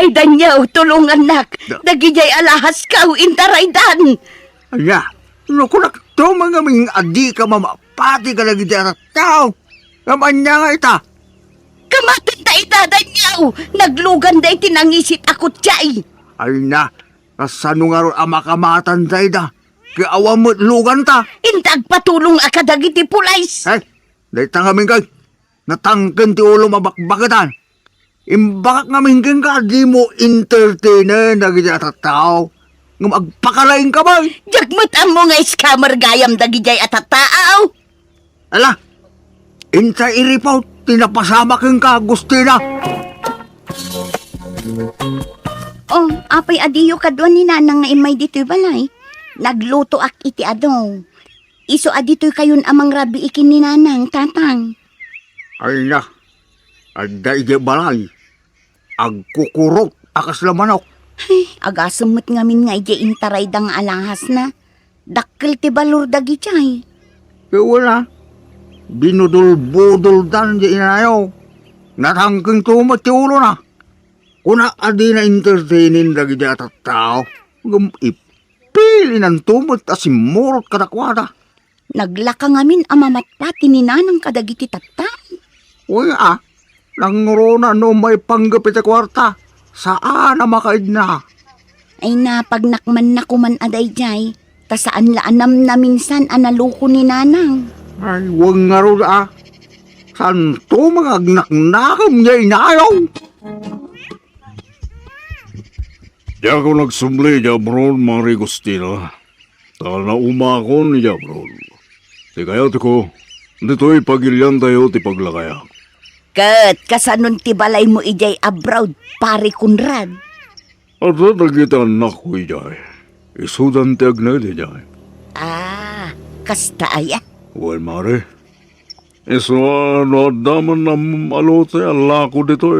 Ay, danyaw, tulungan nak. Nagijay alahas ka, intaraydan. Anya, nakulak to mga ming adi ka mamapati ka lagi dyan at tao. Kamanya nga ita. Kamatin ta ita, danyaw. Naglugan da itinangisit ako tiyay. Ay na, kasano nga ron ama kamatan tayo da. Kaya awa mo lugan ta. Intag patulong akadagiti pulays. Ay, dahil tangamin kay. Natangkan ti ulo mabakbakatan. Imbakak namin kang ka, di mo entertainer na gaya at tao. Nga magpakalain ka ba? Jagmat ang mo nga scammer gayam dagijay at taaw. Ala, insa iripaw, tinapasama kang ka, Agustina. Oh, apay adiyo kadwan ni nanang nga imay dito'y balay. Nagluto ak iti adong. Iso adito'y kayon amang rabi ikin ni nanang, tatang. Ay na, ada ije balay. Agkukurot, akas la manok. Ay, agasamot ngamin nga ije intaray dang alahas na. Dakkel ti balur dagijay. Kaya wala, binudul-budul dan di inayaw. Natangking tumat ti ulo na. Kuna adi na entertainin dagi di at tao. Ipili ng tumat asimurot kadakwada. Naglaka ngamin amamatpati ni nanang kadagiti tatang. Uy nangro na no may panggapit sa kwarta. Saan na makaid na? Ay napagnakman na kuman aday jay. Ta saan laanam na minsan analuko ni nanang. Ay, huwag nga ro Saan to mga agnaknakam niya inayaw? Di ako nagsumli, Jabron, Mari Gustina. Tal na umakon ni Jabron. Di kaya ko, dito'y pagilyan tayo ti paglakaya. Kat, kasanon ti balay mo ijay abroad, pare Kunrad. At nagita anak ko ijay. Isudan ti agnay di jay. Ah, kasta aya. Well, Mari. Iso ano daman na alote ala ko dito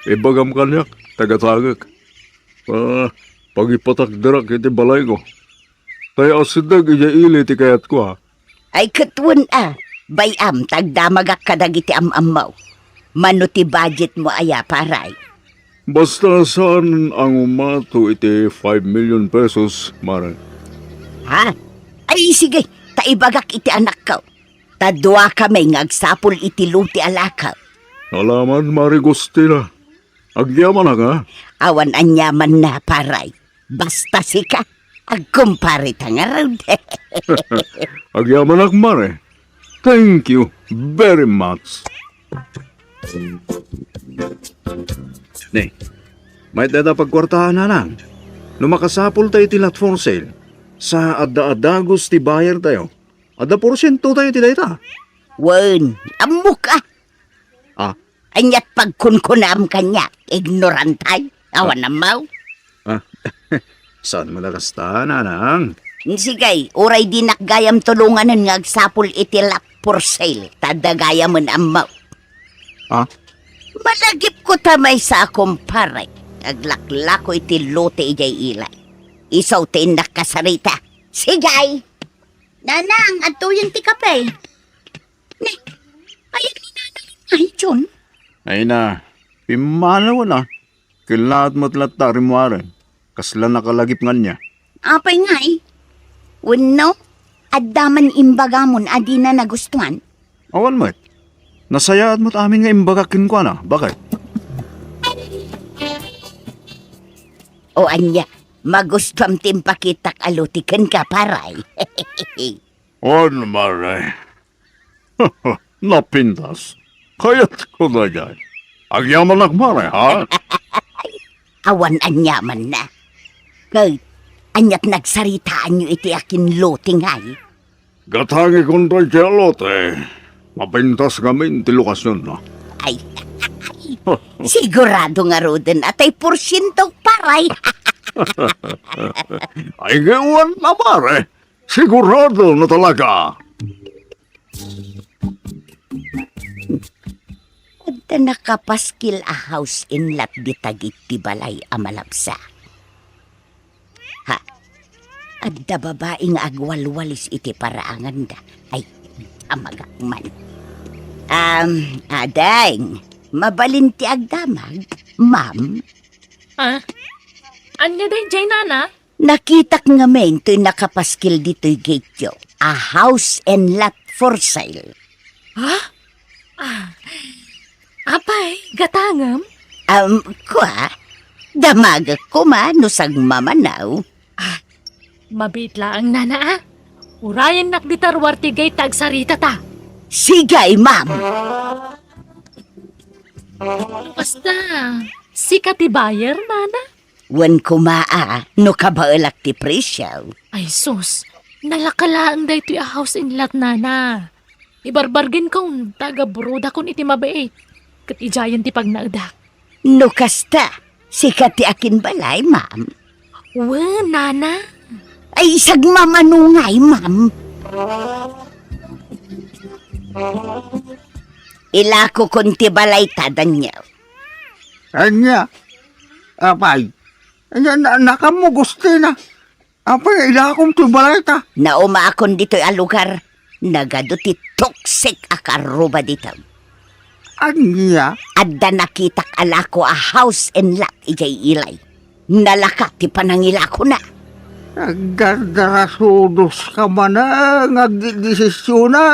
Ibagam kanyak, tagatagak. Pagipatakdarak iti balay ko. Kaya asidag ijay ili ti kayat ko ha. Ay katwan bayam tagdamagak kadagiti amamaw. Mano ti budget mo aya paray. Basta saan ang umato iti 5 million pesos, Mare? Ha? Ay sige, taibagak iti anak ko. Tadwa kami ngagsapol iti luti alakaw. Alaman, Mari Gustina. Agyaman na ka? Awan anyaman na paray. Basta sika, agkumpare tangaraw. Agyaman na, Mare. Thank you very much. Ne, may dada pagkwartahan na lang. Lumakasapol tayo tilat for sale. Sa adda-adagos ti bayar tayo. Adda porsyento tayo ti dayta. Wen, amok Ah, Anyat pagkunkunam kanya, ignorantay. Awan namaw. saan malakasta na nang? Sigay, uray di nakgayam tulunganan nga agsapol iti lap for sale. Tadagayaman amaw. Ah, Malagip ko tamay sa akong paray. Aglaklako iti lote ijay ilay. Isaw ti nakasarita. Sigay! Nanang, ato yung ti kape. Ne, ayan ni nanang. Ay, John. ay na. Pimanaw na. Kilaat mo't latari mo aran. Kasla nakalagip nga niya. Apay nga eh. Wano, addaman imbagamon adi na nagustuhan. Awan mo't. Nasayaan mo't amin nga imbagakin ko na. Bakit? O anya, magustuhan timpakitak alutikan ka paray. Ano, Mare? Napintas. Kaya't ko na dyan. Agyaman na, Mare, ha? Awan anyaman na. Kay, anyat nagsaritaan nyo iti akin loting ay. Gatangi kong tayo tialote. Mapintas kami ti lokasyon na. Ay, sigurado nga roden atay porsyento paray. Ay, gawan na, Mare. Sigurado na talaga. Adda nakapaskil a house in lat bitagit ti balay a malapsa. Ha, adda babaeng agwalwalis iti paraangan da. Ay, amagakman. Adeng, mabalin ti agdamag, ma'am. Ah? Anya day, Jay, nana? Nakitak nga men to'y nakapaskil dito'y gate yo. A house and lot for sale. Apay, gatangam? Kwa? Damagak ko no sang mamanaw. Mabitla ang nana, ah. Urayan nakditarwarti gay tagsarita ta. Sigay, ma'am. Basta, sikat ti buyer, nana. Wan kumaa, no kabaelak ti presyo. Ay sus, nalakalaang day ti a house in lot, nana. Ibarbargin kong taga-buruda kon iti mabait. Kat ijayan ti pagnaudak. No kasta, sikat ti akin balay, ma'am. Nana. Ay isag mamanungay, ma'am. Ilako kunti balay tadan niya. Anya, apay, nakamo gusto na. Apay, ilakong tubalay ta. Nauma akon dito'y alugar. Nagado ti toxic akaruba dito. Anya, Adda nakitak alako a house and lot ijay ilay. Nalaka ti panangilako na. nagdarasudos ka man nagdidesisyon na.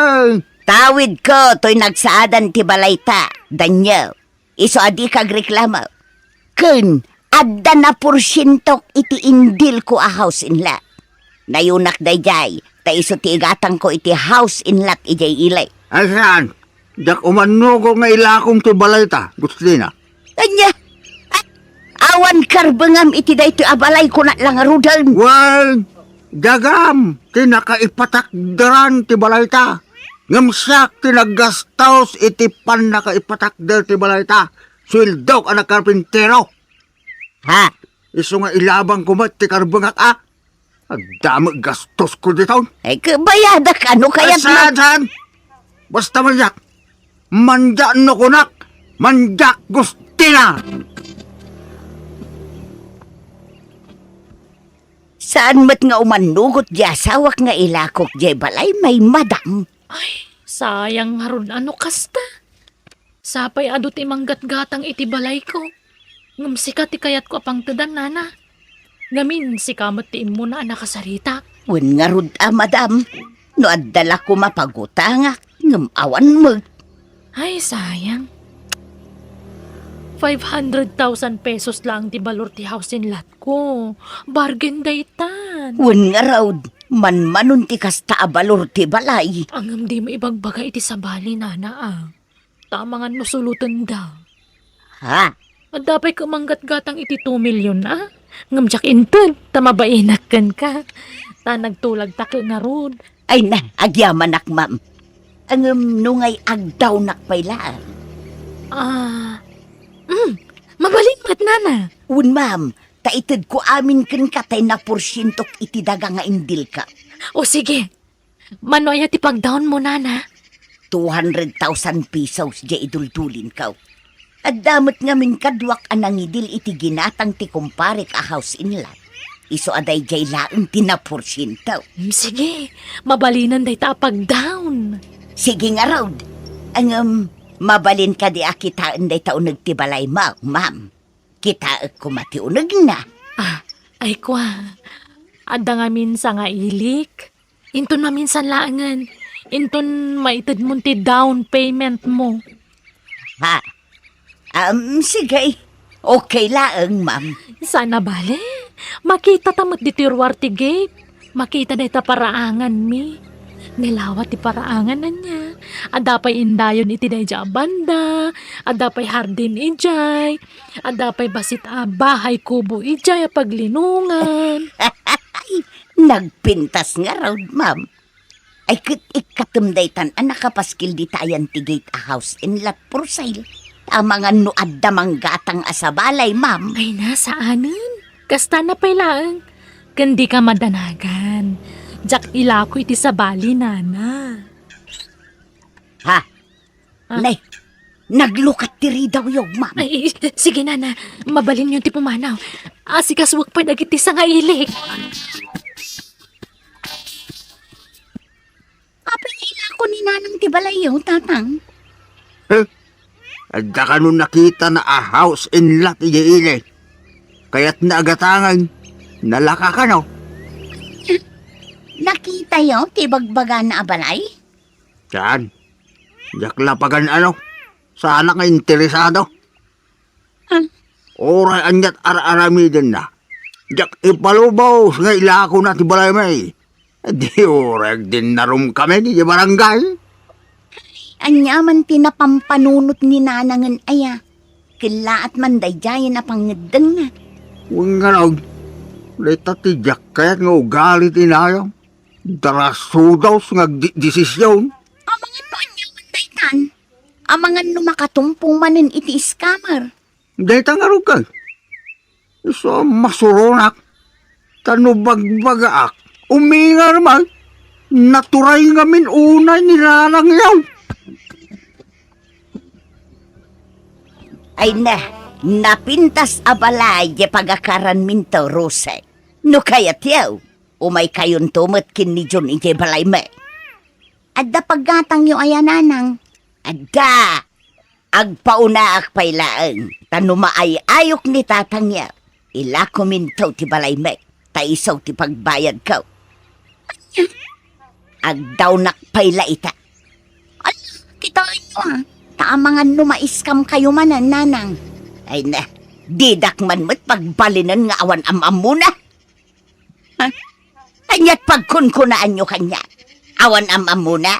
Tawid ko to'y nagsaadan ti balayta. Danyo, iso adi kag reklamo. Kun, adda na porsyentok iti indil ko a house in lot. Nayunak dayjay, ta iso ti igatang ko iti house in lot ijay ilay. Asan? Dak umano ko nga ilakong tubalay ta, gusto na. Anya, awan karbengam iti dayto abalay ko na lang arudan. Well, dagam, tinakaipatakdaran ti balay ta. Ngamsak tinaggastos iti pan nakaipatakdar ti balay ta. Swildok anak karpintero. Ha? Iso nga ilabang kumat ti karbengak Agdamag gastos ko dito. Ay kabayada ka, ano kaya't Saan? Basta manjak. Manjak no kunak. Manjak gustina. Saan mat nga umanugot di asawak nga ilakok di balay may madam. Ay, sayang harun ano kasta. Sapay adot imanggat-gatang iti balay ko. Ngam sikat ti kayat ko apang tedan, nana. Ngamin si kamat ti imo na nakasarita. Wen nga rud madam. No addala ko mapagutangak. Ngam awan mo. Ay, sayang. 500,000 pesos lang ti balor ti house in lot ko. Bargain daytan. Wen nga raud. Man-manon ti kasta abalor ti balay. Ang di mo ibagbaga iti sabali, nana, ah. Tama nga nusulutan daw. Ha? At dapat kumanggat-gatang iti 2 million, ah. Ngamjak intel, tamabainakan ka. Ta nagtulag ta nga rod. Ay na, agyaman nak ma'am. Ang nungay agdaw nakpayla. Mabalin ba't, nana? Un ma'am, taitid ko amin ken katay na porsyentok iti daga nga indil ka. O sige, manoya ti pag-down mo, nana. 200,000 pesos di idultulin ka. At damot nga min kadwak anang idil iti ginatang ti kumparik a house in lot. Iso aday jay laeng tinaporsyento. Sige, mabalinan day ta pag-down. Sige nga raud. Ang mabalin ka di akitaan day taon nagtibalay mo, ma'am. Kita ko matiunag na. Ay kwa, adda nga minsan nga ilik. Inton maminsan laangan. Inton maitid mo ti down payment mo. Ha? Sige. Okay laeng, ma'am. Sana bale, makita tamot di tirwarti gate. Makita na ita paraangan mi. Nilawat ti paraangan na niya. Adapay indayon iti dayja banda. Adapay hardin ijay. Adapay basit bahay kubo ijay paglinungan. Nagpintas nga raw, ma'am. Ay ikatumdaytan ang nakapaskil di tayan ti gate a house in lot for sale. Tama nga no adda manggatang asabalay, ma'am. Ay nasa anin. Kasta na pailaan. Kandi ka madanagan. Jak ilako iti sabali, nana. Ha? Nay, naglukat tiri daw yung, ma'am. Ay, sige nana. Mabalin yung ti pumanaw. Asikaswag pa nagiti sa nga ilik. Apay ilako ni nanang tibalay yung tatang. Adda ka nun nakita na a house in lot iyaili. kaya't naagatangan. Nalaka ka no? Nakita yo, tibagbaga na abalay? Saan? Yaklapagan ano? Sana ka interesado. Oray anyat ararami din na. Jak ipalubaw nga ilako na ti balay may. Di orag din narum kami di barangay. Anyaman tinapampanunot ni nanangan aya. Kila at manday jayan na pangedeng na. Huwag nga nog. Leta ti jak kaya't nga ugali tinayo. Darasudaw nga desisyon. Amangan no anyaman daytan. Amangan no makatumpong manin iti iskamar. Dahil tangarog ka. So masuronak. Tanubagbagaak. Uminga naman. Naturay nga min unay nilalang yaw. Ay na, napintas abalay di pagakaran minto rose. No kayat yaw, umay kayon tumat kin ni John iti balay me. Adda paggatang yung ayananang. Adda, agpaunaak pailaan. Tanuma ay ayok ni tatang yaw. Ila ko minto ti balay me. Taisaw ti pagbayad ko. Agdaw nakpaila ita. Ay, kitain nyo ah. Taamangan numaiskam kayo manan, nanang. Ay na, didak man mo't pagbalinan nga awan amam muna. Ha? Kanya't pagkunkunaan nyo kanya. Awan amam muna.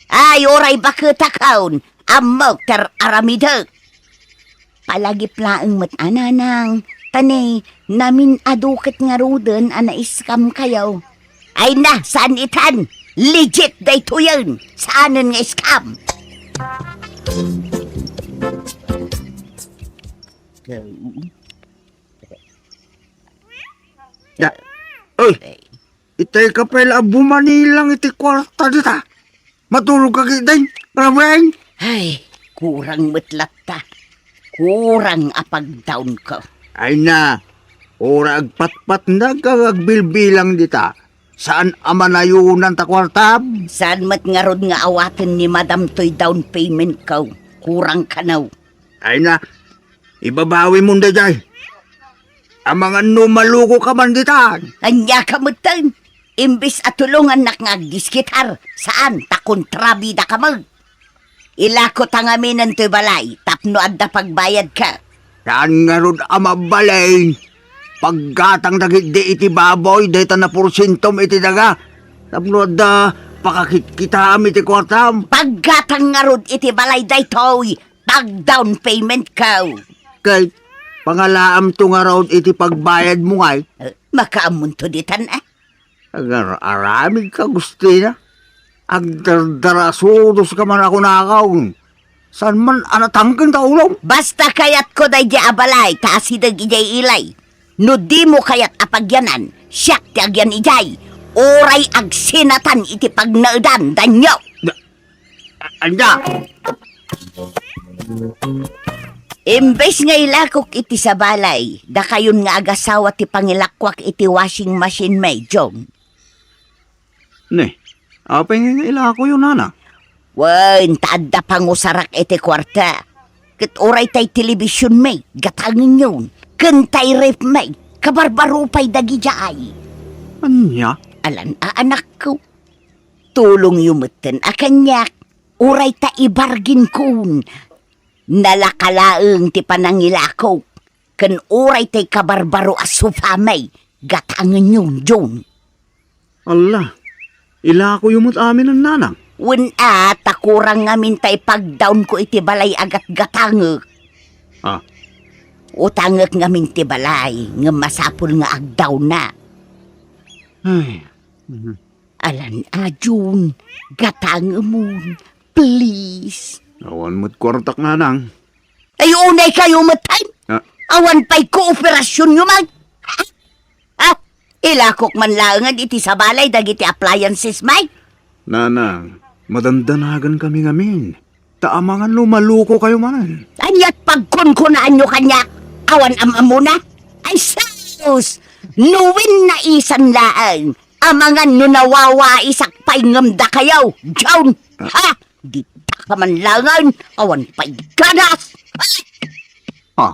Ay, oray bakitakaon. Amaw ter aramidag. Palagi plaeng mat ananang. Tanay, namin adukit nga ruden anaiskam kayo. Ay na, saan itan? Legit dayto yun. Saanan nga iskam? Ya, oy, itay ka pala bumanilang iti kwarta dita. Matulog ka kitay, rabeng. Ay, kurang matlat ta. Kurang apag-down ko. Ay na, ora agpatpat na kagagbilbilang dita. Saan amanayunan ta kwarta? Saan mat nga rod nga awatin ni Madam Toy down payment ko? Kurang kanaw. Ay na, ibabawi mo na jay. Ang mga numaluko ka man dita. Anya ka mutan. Imbis at tulungan nak ngagdiskitar. Saan? Takontrabida ka mag. Ilako tangaminan to'y balay. Tapno adda pagbayad ka. Saan nga ron amabalay? Paggatang dagit di iti baboy, dahita na porsintom iti daga. Tapno da, pakakit kita iti kwartam. Paggatang nga rod iti balay daytoy. Pag down payment ka. Kay, pangalaam to nga raw iti pagbayad mo ngay. Makaamun to ditan ah. Agar aramid ka gustina. Agdardarasudos ka man ako nakaw. San man anatangkan ta ulong? Basta kayat ko day di abalay, kasidag ijay ilay. No di mo kayat apagyanan, siyak ti agyan ijay. Oray agsinatan iti pagnaudan, danyo. Anda! Imbes nga ilakok iti sa balay, da kayon nga agasawa ti pangilakwak iti washing machine may, Jong. Ne, apay nga ilako yun, nana. Wan, taadda pangusarak iti kwarta. Kat oray tay telebisyon may, gatangin yun. Kantay rep may, kabarbarupay dagi jaay. Anya? Alan anak ko. Tulong yumutan akanyak. Uray ta ibargin kun. Nalakalaeng ti panangilako. Kan uray tay kabarbaro asufamay. Gatangin yun, John. Ala, ilako yumot amin ang nanang. Wen takurang ngamin tay pag-down ko iti balay agat gatangek. Ah, Utangek ngamin ti balay, nga masapul nga agdaw na. ay, Alan June, gatang mo, please. awan mo't kwartak nanang. Ay unay kayo matay. Ah, Awan pa'y kooperasyon nyo mag. Ilakok man langan iti sa balay dagiti appliances may. nanang, madandanagan kami ngamin. Taamangan lumaluko kayo manan. Anyat pagkunkunaan nyo kanya. Awan amamuna. Ay sus! Nuwin na isan laang. Amangan no nawawa isak pa'y ngamda kayaw. Jown! Ha? Di ka man langan. Awan pa'y ganas. Ha?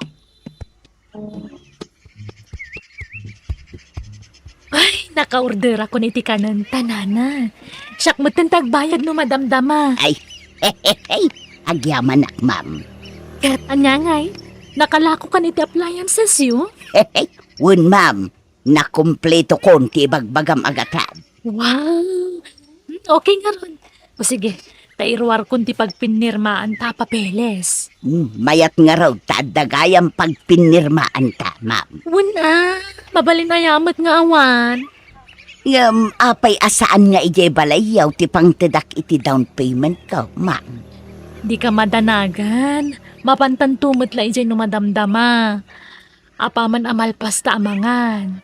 Ay, naka-order ako ni iti kanan tanana. Siyak mo tagbayad no madamdama. Ay, agyaman nak, ma'am. Kat anyangay, nakalako ka ni iti appliances yun. Wun, ma'am, nakumpleto kon ti bagbagam agatan. Wow! Okay nga ron. O sige, tairwar kun ti pagpinirmaan ta papeles. Mayat nga raw, tadagayang pagpinirmaan ta, ma'am. Wala, mabalinayamat nga awan. Apay asaan nga ijay balayaw ti pangtedak iti down payment ko, ma'am. Di ka madanagan. Mapantantumot la ijay numadamdama. Apaman amalpas ta amangan.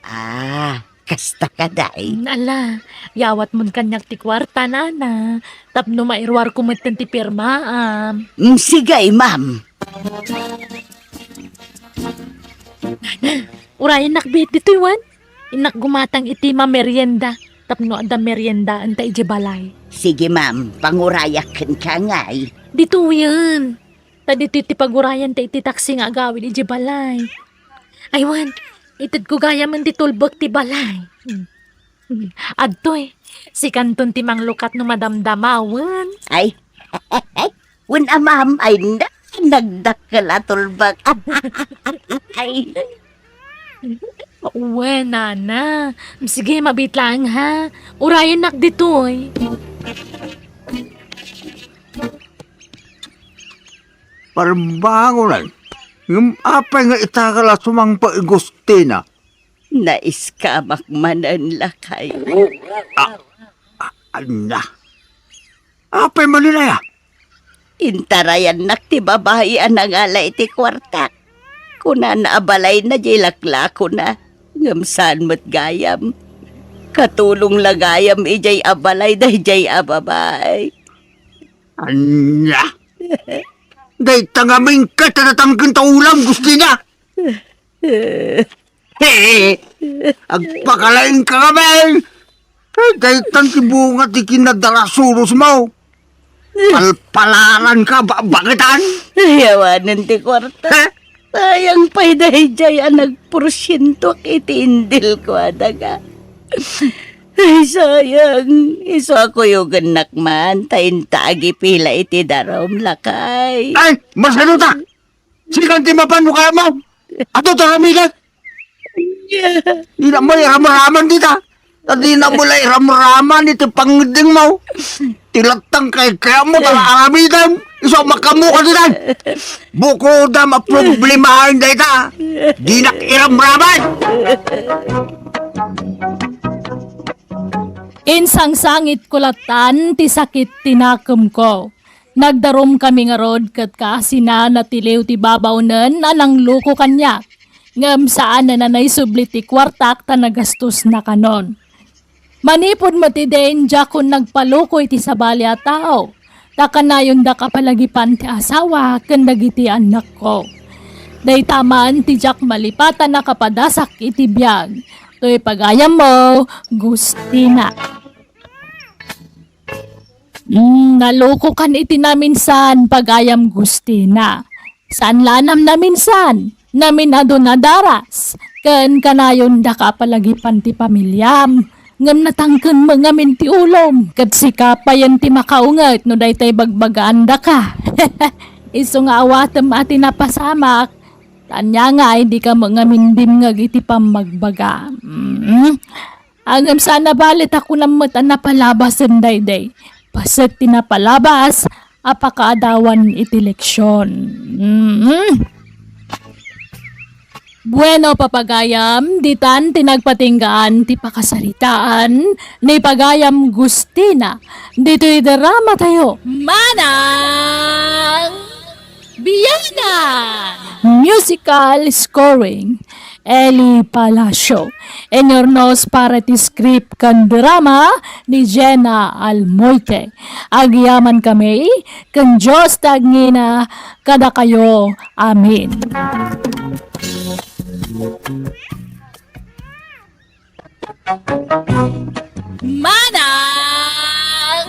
Kasta ka day. Ala, yawat mun kanyak ti kwarta nana. Tapno mairwar kumatan ti pirmaam. Sigay, ma'am. Urayan nakbit dito iwan. Inak gumatang iti merienda. Tapno ada merienda anta ije balay. Sige, ma'am, pangurayakan ka ngay. Dito yan. Tadito iti pagurayan ta iti taksi nga agawin ije balay. Aywan, itid ko gaya man di tulbog ti balay. Adto si kanton ti manglukat no madamdamawan. Ay, wun ma'am, ay nagdakkel atulbag. Ay, Uwe, nana. Sige, mabit lang ha. Urayan nak dito Parbangunan. Yung apay nga itakala sumang paigustina. naiskamak manan lakay. Anya. Apay malinaya. Intarayan nak ti babae ang alay ti kwarta. Kuna naabalay na jay laklako na. Ngamsaan mo't gayam. Katulong lagayam ijay abalay da ijay ababay. Anya. Day tangaming ka tanatangkin ta ulam gusto niya. Agpakalain ka kami. Day tantibunga ti kinadalasuros mo. Palpalaran ka ba bakitan? Yawanan ti kwarta. Sayang pa'y dahi jay ang nagporsyento iti indil ko adaga. Ay, sayang. Iso ako yung ganakman. Tayin taagi pila iti darom lakay. Ay, masano ta? Sikan ti mapan mukha mo. Ato taramigan. Di na mo iram-raman dita. Di na mo iram-raman iti pangding mo. Tilatang kay kaya mo tala aramidan. Iso makamuka dita. Buko da maproblemahan dita. Di na iram-raman. Insang sangit kulatan ti sakit tinakem ko. Nagdarom kami nga rod kat kasina na tiliw ti babawnen anang luko kanya. Ngam saan na nanay subli ti kwartak ta nagastos na kanon. Manipod mo ti den jakon nagpaluko iti sabali a tao. Takanayon da kapalagipan ti asawa ken dagiti anak ko. Day tamaan ti jak malipatan na kapadasak iti biyag. To'y pagayam mo, Gustina. Naloko kan iti naminsan pagayam Gustina. San lanam naminsan? Namin adon daras. Ken kanayon da kapalagipan ti pamilyam. Ngam natangken mangamin ti ulom. Kat sikapayan ti makaungat no daytay bagbagaan da ka. Iso nga awatem ati napasamak. Tanya nga hindi ka mangamindim nga iti pamagbaga. Agam sana balit ako namot ang napalabasan dayday. Paset tinapalabas, apakaadawan iti leksyon. Bueno papagayam, ditan tinagpatinggaan ti pakasaritaan ni pagayam Gustina. Dito'y drama tayo. Manang Biyana! Musical scoring Eli Palacio. Enornos para ti script kan drama ni Jenna Almoite. Agyaman kami kan Diyos tagngina kada kayo. Amin. Manang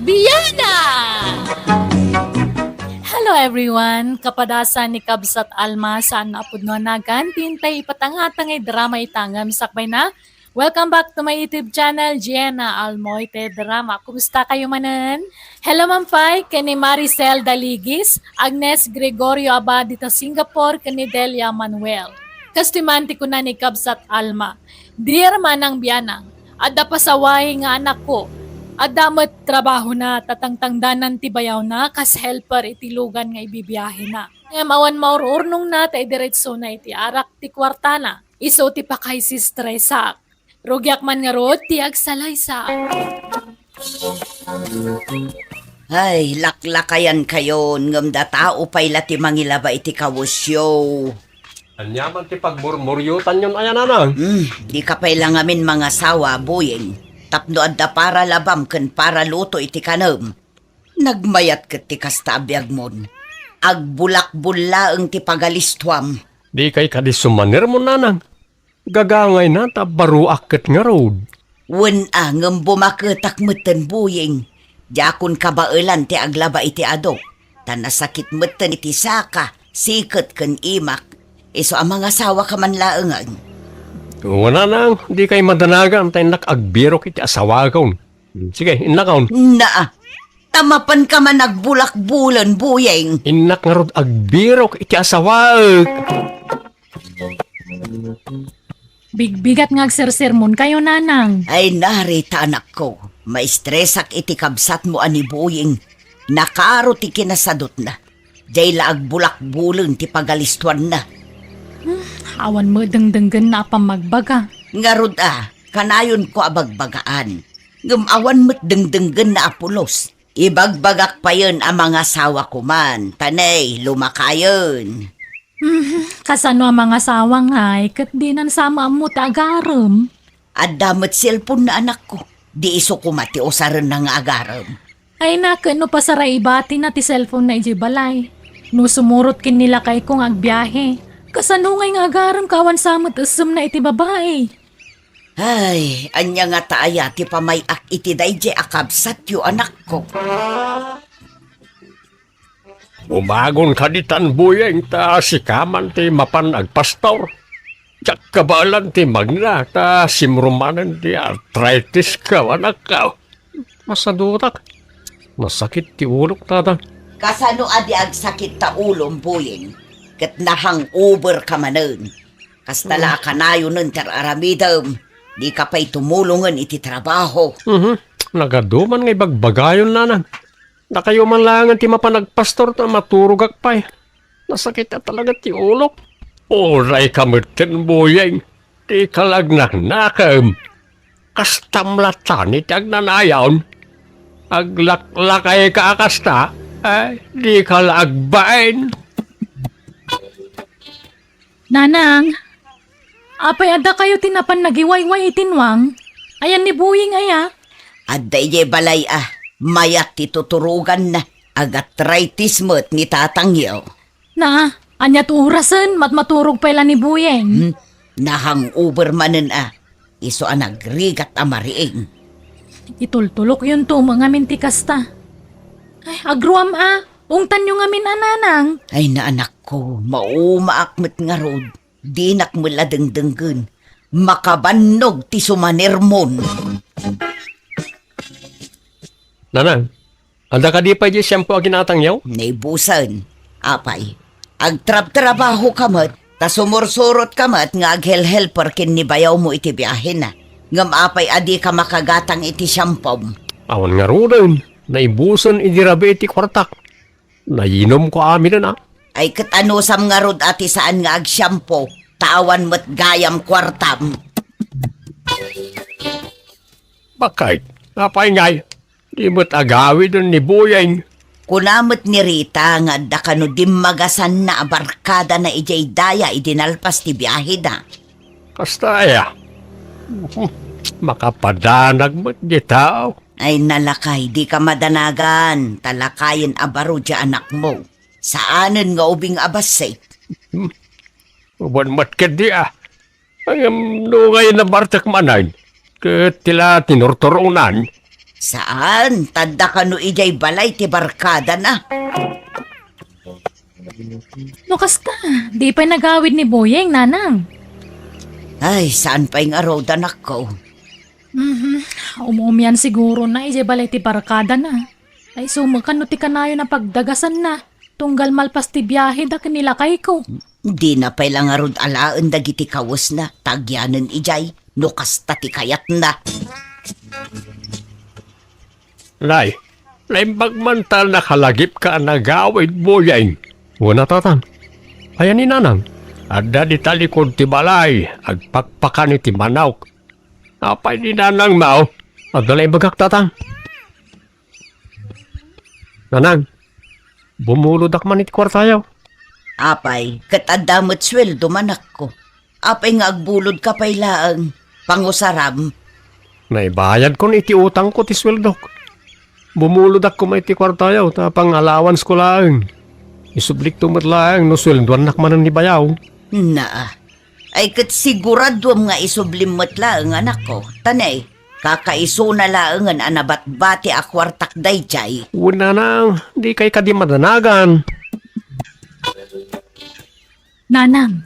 Biyana! Hello everyone! Kapadasan ni Kabsat Alma saan apod no nagan tintay ipatangatang drama itangam sakbay na Welcome back to my YouTube channel, Gianna Almoite Drama. Kumusta kayo manan? Hello Mampay, kani Maricel Daligis, Agnes Gregorio Abad dito Singapore, kani Delia Manuel. Kastimanti ko na ni Kabsat Alma. Dear manang biyanang, adda pasaway nga anak ko. Adamat trabaho na tatangtangdanan ti bayaw na kas helper itilugan nga ibibiyahe na. Mawan maururnong na tay diretso na iti arak ti kwarta na. Iso ti pakay si stressak. Rugyak man nga rod, tiag salay sa. Ay, laklakayan kayo, ngam da tao pa'y lati mangilaba iti kawusyo. Anyaman ti pagmurmuryutan yun ayan anang. Di ka pa'y lang amin mga sawa, buyeng. Tapno adda para labam ken para luto iti kanam. Nagmayat ket ti kastabyag mon. Agbulak-bulla ang ti pagalistuam. Di kay kadisumanir mo nanang. Gagangay na tabaruak ket nga road. Wen ngam bumaketak meten buyeng. Jakun kabailan ti aglaba iti ado. Tanasakit meten iti saka, siket ken imak. Iso ang mga sawa ka man laengan. Wala nang, di kay madanaga ang tayo nakagbirok iti asawagaw. Sige, inlakaw. Naa, tamapan ka man nagbulak-bulan buyeng. Inak nga rod agbirok iti asawag. Bigbigat nga agsersermon kayo nanang. Ay narita anak ko, maistresak iti kabsat mo ani buyeng. Nakaro ti kinasadot na. Jay laag bulak-bulan ti pagalistuan na. Awan mo dengdenggen na pa magbaga. Ngarod kanayon ko abagbagaan. Gumawan mo't dengdenggen na apulos. Ibagbagak pa yun ang mga sawa ko man. Tanay, lumakayon. Kasano ang mga sawang ay, kat di nan sama mo tagaram. At damot cellphone na anak ko. Di iso kumati o saran na nga agaram. Ay no pa sa raibati na ti cellphone na iji balay. No sumurot kin nila kay kong agbiyahe. Kasano ngay nga agaram kawan samot usum na iti babae. Ay, anya nga taaya ti pamayak iti dayje akabsat yu anak ko. Umagon kaditan buyeng ta sikaman ti mapan agpastor. Tsak kabalan ti magna ta simrumanan ti arthritis ka anak ka. Masadutak. Masakit ti ulok tata. Kasano adi agsakit ta ulom buyeng. Kat nahang over ka manen. Kastala kanayo nun ter aramidam. Di ka pa'y tumulungan iti trabaho. Nagaduman nga ibagbagayon nanan. Na kayo man lang ti mapanagpastor na maturugak pa'y. Nasakit na talaga ti ulok. Oray kamiten buyeng. Di kalagnagnakam. Kastamlatan iti agnanayawn. Aglaklakay ka akasta. Ay, di kalagbain. Nanang, apay ada kayo tinapan nagiwayway itinwang. Ayan ni Buying aya. At dayje balay mayat ti tuturugan na. Agatritis mo't ni tatangyaw. Na, anyat urasan maturog pala ni Buying. Nahang over manen Iso nagrigat amariing. Itultulok yun to mga mintikasta. Ay, agruam ungtan yung amin ananang. Ay na anak ko, maumaakmet nga rod. Di nakmula dengdenggen. Makabannog ti sumanermon. Nanang, anda ka di pa di siyempo aginatang yaw? Naibusan. Apay, agtrab-trabaho kamat, ta sumursurot kamat nga aghel-helper kin ni bayaw mo iti biyahe na. Ngam apay adi ka makagatang iti syampom. Awan nga rin, naibusan idirabi iti kwartak. Nainom ko amin na. Ay kat ano sam nga rod ati saan nga agsyampo, tawan mo't gayam kwartam. Bakit? Napay ngay, di mo't agawi dun ni Buyeng. Kunamot ni Rita nga da kano dimagasan na abarkada na ijay daya idinalpas ti biyahe na. Kastaya. Makapadanag mo't di tao. Ay nalakay, di ka madanagan, talakayin abaro di anak mo. Saanan nga ubing abasay. Uban mat ka di Ay nungay na bartak manay. Kat tila tinurturunan. Saan? Tanda ka no ijay balay ti barkada na. No kasta, di pa nagawid ni Buying nanang. Ay, saan pa yung araw danak ko? Umuumyan siguro na ije balay ti barkada na. Ay sumakan no ti kanayo na pagdagasan na. Tunggal malpas ti biyahe da kanilakay ko. Di na pay lang arod alaan dagiti kawas na. Tagyanan ijay, no kasta ti kayat na. Nay, naimbagmantal na kalagip ka nagawid boyeng. Wala tatang. Ayan ni nanang. Ada di talikod ti balay, agpakpakan ti manawk. Apay ni nanang mao, adalay bagak tatang. Nanang, bumuludak man iti kwartayaw. Apay, katadamot sweldo manak ko. Apay nga agbulod ka pay laang. Pangusaram. Naibayad ko iti utang ko ti sweldok. Bumuludak ko may ti kwartayaw, tapang allowance ko lang. Isublik tumat lang, no sweldoan nakmanan ni bayaw. Na, ay kat sigurado nga isublimot laang anak ko. Tanay, kakaiso na laang an anabat-bati akwartak dayjay. Una nang, di kay kadi madanagan. Nanang,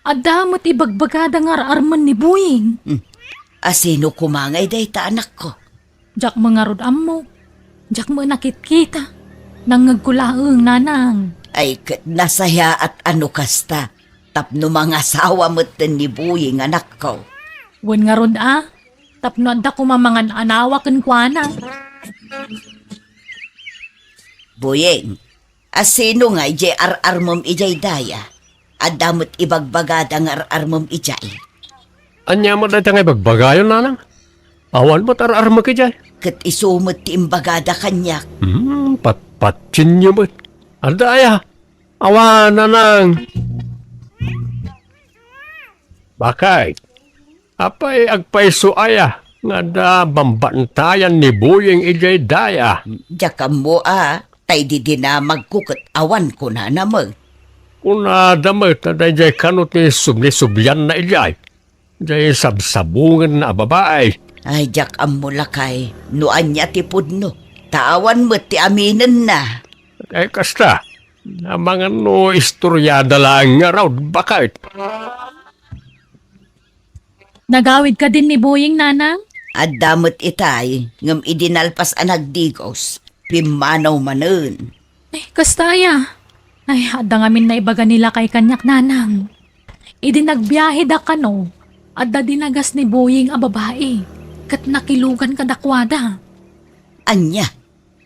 adamot ibagbagada nga arman ni Buying. Asino kumangay day ta anak ko? Jak mga rodam mo. Jak mo nakit-kita. Nangagkulaang nanang. Ay kat nasaya at ano kasta. Tapno mga asawa mo't ni Buying anak ko. Wen nga rod tapno adda ko mamangan anawa ken kuana. Buying, asino nga ijay ar-armom ijay daya. Adamot ibagbagada nga ar-armom ijay. Anya mo dati nga bagbagayon nanang. Awan mo tarar mo kajay. Kat isumot ti imbagada kanyak. Patpatsin niyo mo. Adaya, awan nanang. Bakay, apay agpaiso aya, nga da bambantayan ni Buying ijay daya. Jakam mo tay di dinamag kukot awan ko na namag. Kuna damit na dayjay kanot ni subli-subyan na ijay. Jay sabsabungan na babae. Ay, jakam mo lakay, nuan niya ti pudno. Tawan mo ti aminin na. Ay kasta, na mga no istoryada lang nga raw, bakit? Nagawid ka din ni Buying nanang? At damot itay, ngam idinalpas anagdigos, pimanaw manen. Ay, kastaya. Ay, adda ngamin na ibaga nila kay kanyak nanang. Idinagbiyahe da kano, adda dinagas ni Buying a babae. Kat nakilugan ka dakwada. Anya,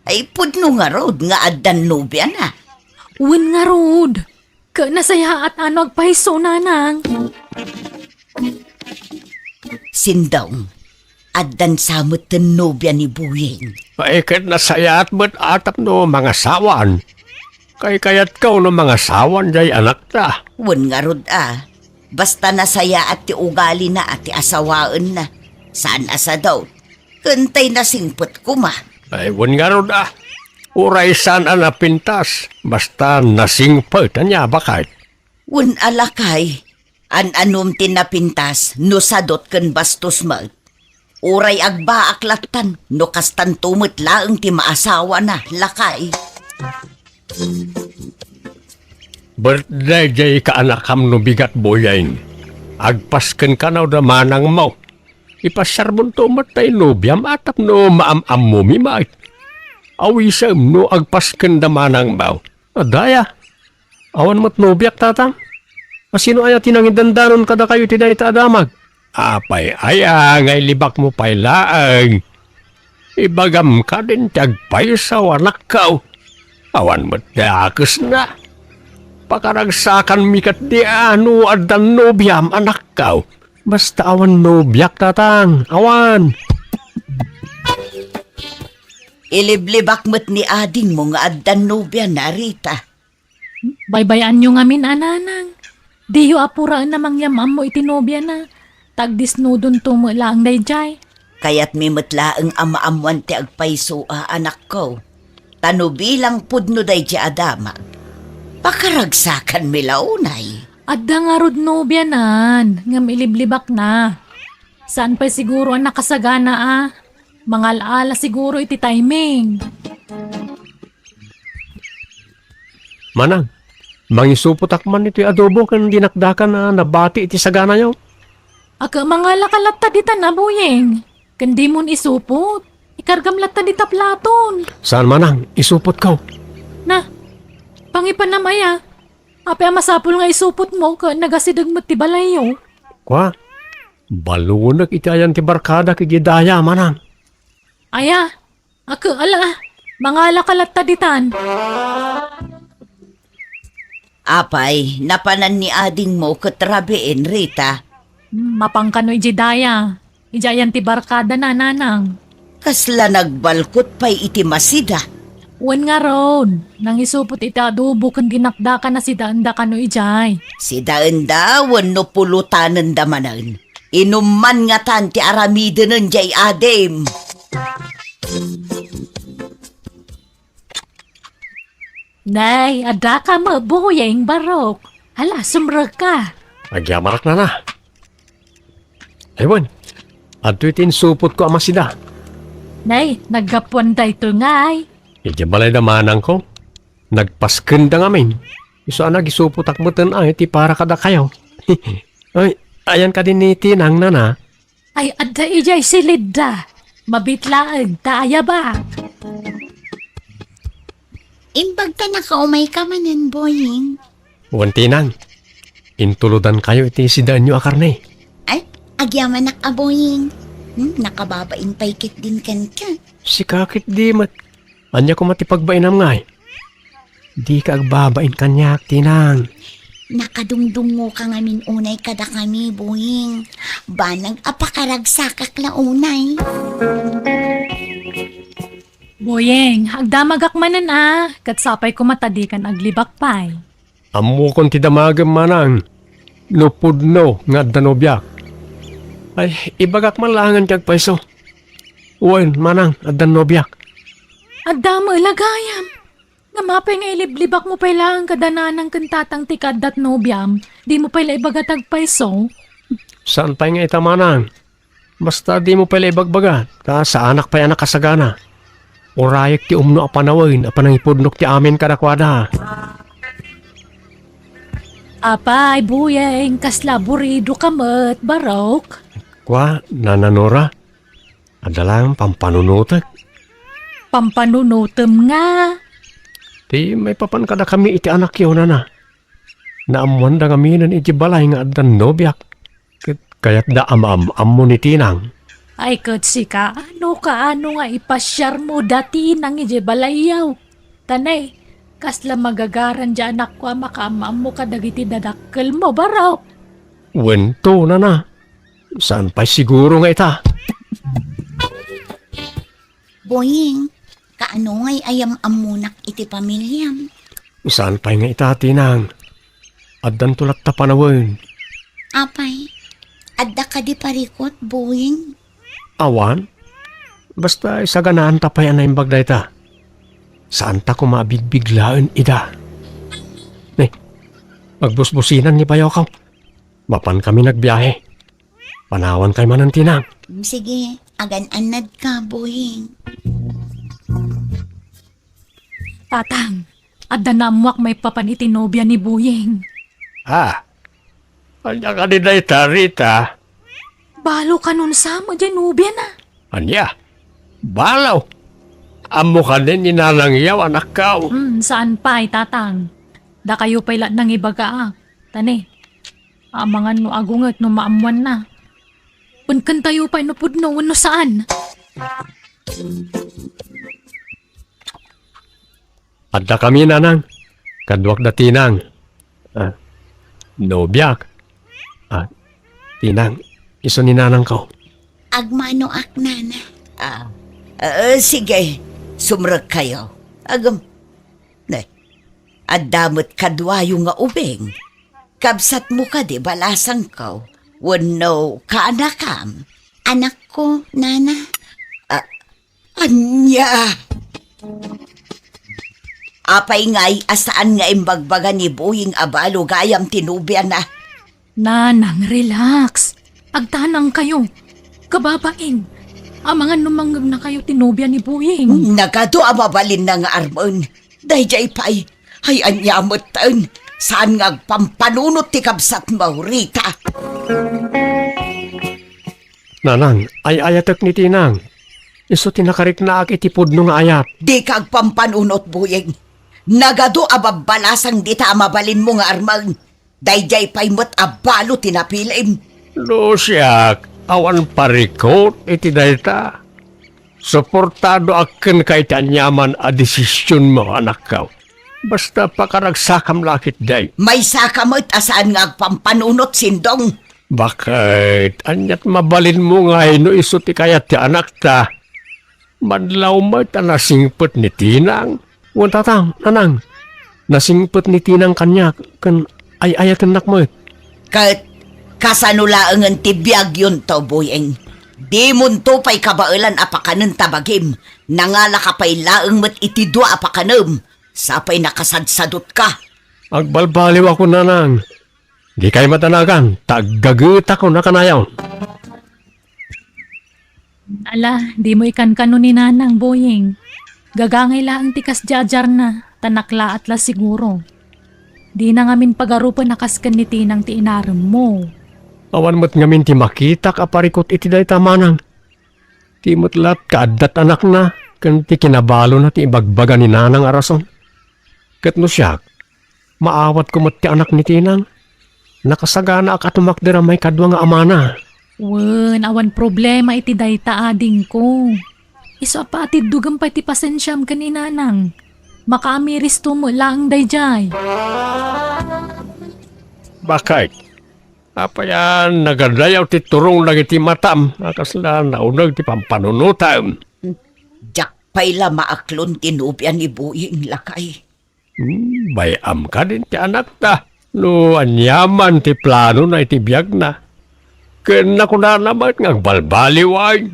ay pudno nga rod nga addan nobya na. Wen nga rod. Ka nasaya at ano agpahiso nanang. Sindong, addan samot ten nobya ni Buying. Paikit na sayat mo't atap no mga sawan. Kay kayat kaw no mga sawan jay anak ta. Wen nga rod basta nasaya at ti ugali na at ti asawaan na. Saan asa daw? Kantay na singpot ko ma. Ay, wan nga ron Uray saan na pintas. Basta nasingpot niya, bakit? Wen alakay, an-anom tinapintas, no sadot ken bastos mag. Uray agba aklatan, no kastan tumot laeng ti maasawa na, lakay. Birthday jay kaanakam no bigat boyain. Agpasken ka na da manang mo. Ipasarbon to matay no biyam atap no maam-am mo mimait. Awisam no agpasken da manang mo. Adaya, awan mo't no biyak tatang. Masino aya tinangin dandanon kada kayo tiday ta adamag. Apay aya ngay libak mo pay laang. Ibagam ka din tagpay sa wanak kaw. Awan mo't dakas na. Pakaragsakan mikat di ano adan no biyam anak kaw. Basta awan no biyak tatang, awan. Iliblibak mo't ni ading mo nga addan nobya na Rita. Baybayan nyo ngamin ananang. Diyo apuraan namang yamam mo itinobya na. Tagdisnudon tumo lang dayjay. Kaya't may matlaang amaamuan ti agpaiso anak ko. Tano bilang pudno day di adamag. Pakaragsakan milaunay. Adda nga rod nobyanan, nga miliblibak na. Saan pa siguro ang nakasagana Mga alaala siguro iti timing. Manang, mangisupot akman iti adobo kan dinakdakan na nabati iti sagana nyo. Aka mga lakalata dita na, Buyeng. Kandi mon isupot. Ikargam lata dita platon. Saan manang, isupot ko. Na, pangipan na maya. Ape ang masapul nga isupot mo ka nagasidag mo ti balayo. Kwa, balunag itayan ti barkada kigidaya manang. Aya, aka ala, mga lakalata ditan. Apay, napanan ni ading mo katrabiin, Rita. Mapangkano ijidaya. Ijayan ti barkada na nanang. Kasla nagbalkot pa'y iti masida. Wan nga ron, nang isupot ita adobo kan ginakda ka na si daanda kano ijay. Si daanda, wano pulutanan damanan. Inuman nga tan ti aramidanan jay adem. Nay, ada ka mabuyeng barok. Hala, sumrag ka. Agyamarak na. Ewan, ato itin supot ko amasida. Nay, naggapuan da ito ngay. Iti balay na manang ko. Nagpaskenda ngamin. Iso na gisupot akmutan ay ti para kada kayo. Ay, ayan ka din ni Tinang nana. Ay, ada ijay silid da. Mabitlaag, taaya ba? Imbag ka nakaumay ka manan, Boying. Wan Tinang, intuludan kayo iti sidaan nyo akarne. Ay, agyaman ka, Boying. Nakababain paikit din kan ka. Si kakit di mat. Anya ko matipagbainam ngay. Di ka agbabain kanyak, Tinang. Nakadungdungo ka ngamin unay kada kami, Boying. Banag apakaragsakak la unay. Boyeng, agdamagak manan katsapay ko matadikan aglibak pay. Amo kon ti damagam manang. Lupudno nga danobyak. Ay, ibagak man langan kag paiso. Uwan, manang, at danobyak. Agdamo ilagayam. Nga mapay nga iliblibak mo pay lang kadananang kantatang tikad dat nobyam. Di mo pala ibagatag paiso. Saan pa nga ita manang? Basta di mo pala ibagbagat. Ta sa anak pa yan nakasagana. Urayak ti umno apanawin, apanangipudnok ti amin kadakwada. Apay, Buyeng, kasla burido kamat, barok. Kwa, nananora. Adalang pampanunutek. Pampanunutem nga. Ti may papan kada kami iti anak yun na. Naamuan da kami nan iti balay nga adan nobyak. Kaya't da am-am-am ni Tinang. Ay, katsi ka, ano nga ipasyar mo dati nang ije balayaw. Tanay, kasla magagaran dyan anak ko makaamam mo kadagiti dadakkel mo, baraw. Wento na. Saan pa siguro nga ita? Boying, kaano ngay ayam amunak iti pamilyam. Saan pa nga ita, Tinang? Adan tulak ta panawin. Apay, adda ka di parikot, Boying. Awan? Basta isaganaan ta pa yan na imbag da ita. Saan ta kumabigbiglaan ida? Magbusbusinan ni Bayaw ka. Mapan kami nagbiyahe. Panawan kay manan Tinang. Sige, agan-anad ka, Boying. Tatang, adda namuak may papanitinobya ni Buyeng. Anya ka din na ita, Rita. Balo ka nun sa mo dyan, nubya na. Anya? Balaw. Amo ka din ninanangyaw, anak kao. Saan pa, tatang? Da kayo pala nang ibaga Tani, amangan no agungat no maamuan na. Punkan tayo pa inupudno, no saan? Adda kami nanang. Kadwak da Tinang. Nobyak. Tinang, iso ni nanang ko. Agmano aknana. Sige, sumrag kayo. Agam, adamot kadwayo nga ubeng. Kabsat mo ka di balasang ko. Wano ka anakam. Anak ko, nana. Anya! Apay nga'y asaan nga imbagbaga ni Buying abalo gayam tinubya na. Nanang, relax. Agtanang kayo. Kababain. Amangan numanggag na kayo tinubya ni Buying. Nagado amabalin na nga armon. Dayjay pa'y, ay anyamot taon. Saan nga pampanunot ti kabsat mo, Rita? Nanang, ay ayatek ni Tinang. Iso tinakarik na ak itipod nung ayat. Di kag pampanunot, buyeng. Nagado ababalasang di ta mabalin mo nga armang. Dayjay pa'y mo't abalo tinapilim. Siyak, awan parikot iti dayta. Suportado akin kay tanyaman a desisyon mo, anak ka. Basta pakaragsakam lakit day. May sakamot asaan nga agpampanunot, Sindong. Bakit? Anyat mabalin mo nga no iso ti kayat ti anak ta. Madlaw mo ta nasingpet ni Tinang. Wan tatang, nanang. Nasingpet ni Tinang kanyak. Kan ay ayat anak mo. Kat kasanulaang ang tibiyag yun to, buyeng. Di munto pa'y kabailan apakanan tabagim. Nangala ka pa'y laang mat itidwa apakanam. Sapay nakasadsadot ka. Agbalbaliw ako, nanang. Di kayo matanagan. Tagagut ako na kanayaw. Ala, di mo ikan kano ni nanang, boyeng. Gagangay laang tikas jajar na, tanakla at la siguro. Di na ngamin pagarupan nakaskan ni Tinang ti inaram mo. Awan mo't ngamin ti makita ka parikot iti day tamanang. Ti mo't lat kaadat anak na, kan ti kinabalo na ti ibagbaga ni nanang arason. Kat no siyak, maawat ko mo't ti anak ni Tinang. Nakasagana ak atumakdira may kadwa nga amana. Wen, awan problema iti dayta ading ko. Iso pa ati dugam pa iti pasensyam ka ni nanang. Makaamiris to mo lang dayjay. Bakit? Apa yan, nagadayaw ti turong lang iti matam. Akasla naunag ti pampanunutan. Jak pa'y la maaklon tinubyan ni buyeng lakay. Bayam ka din ti anak ta. No, anyaman ti plano na iti biyag na. Kena ko na naman ng balbaliway.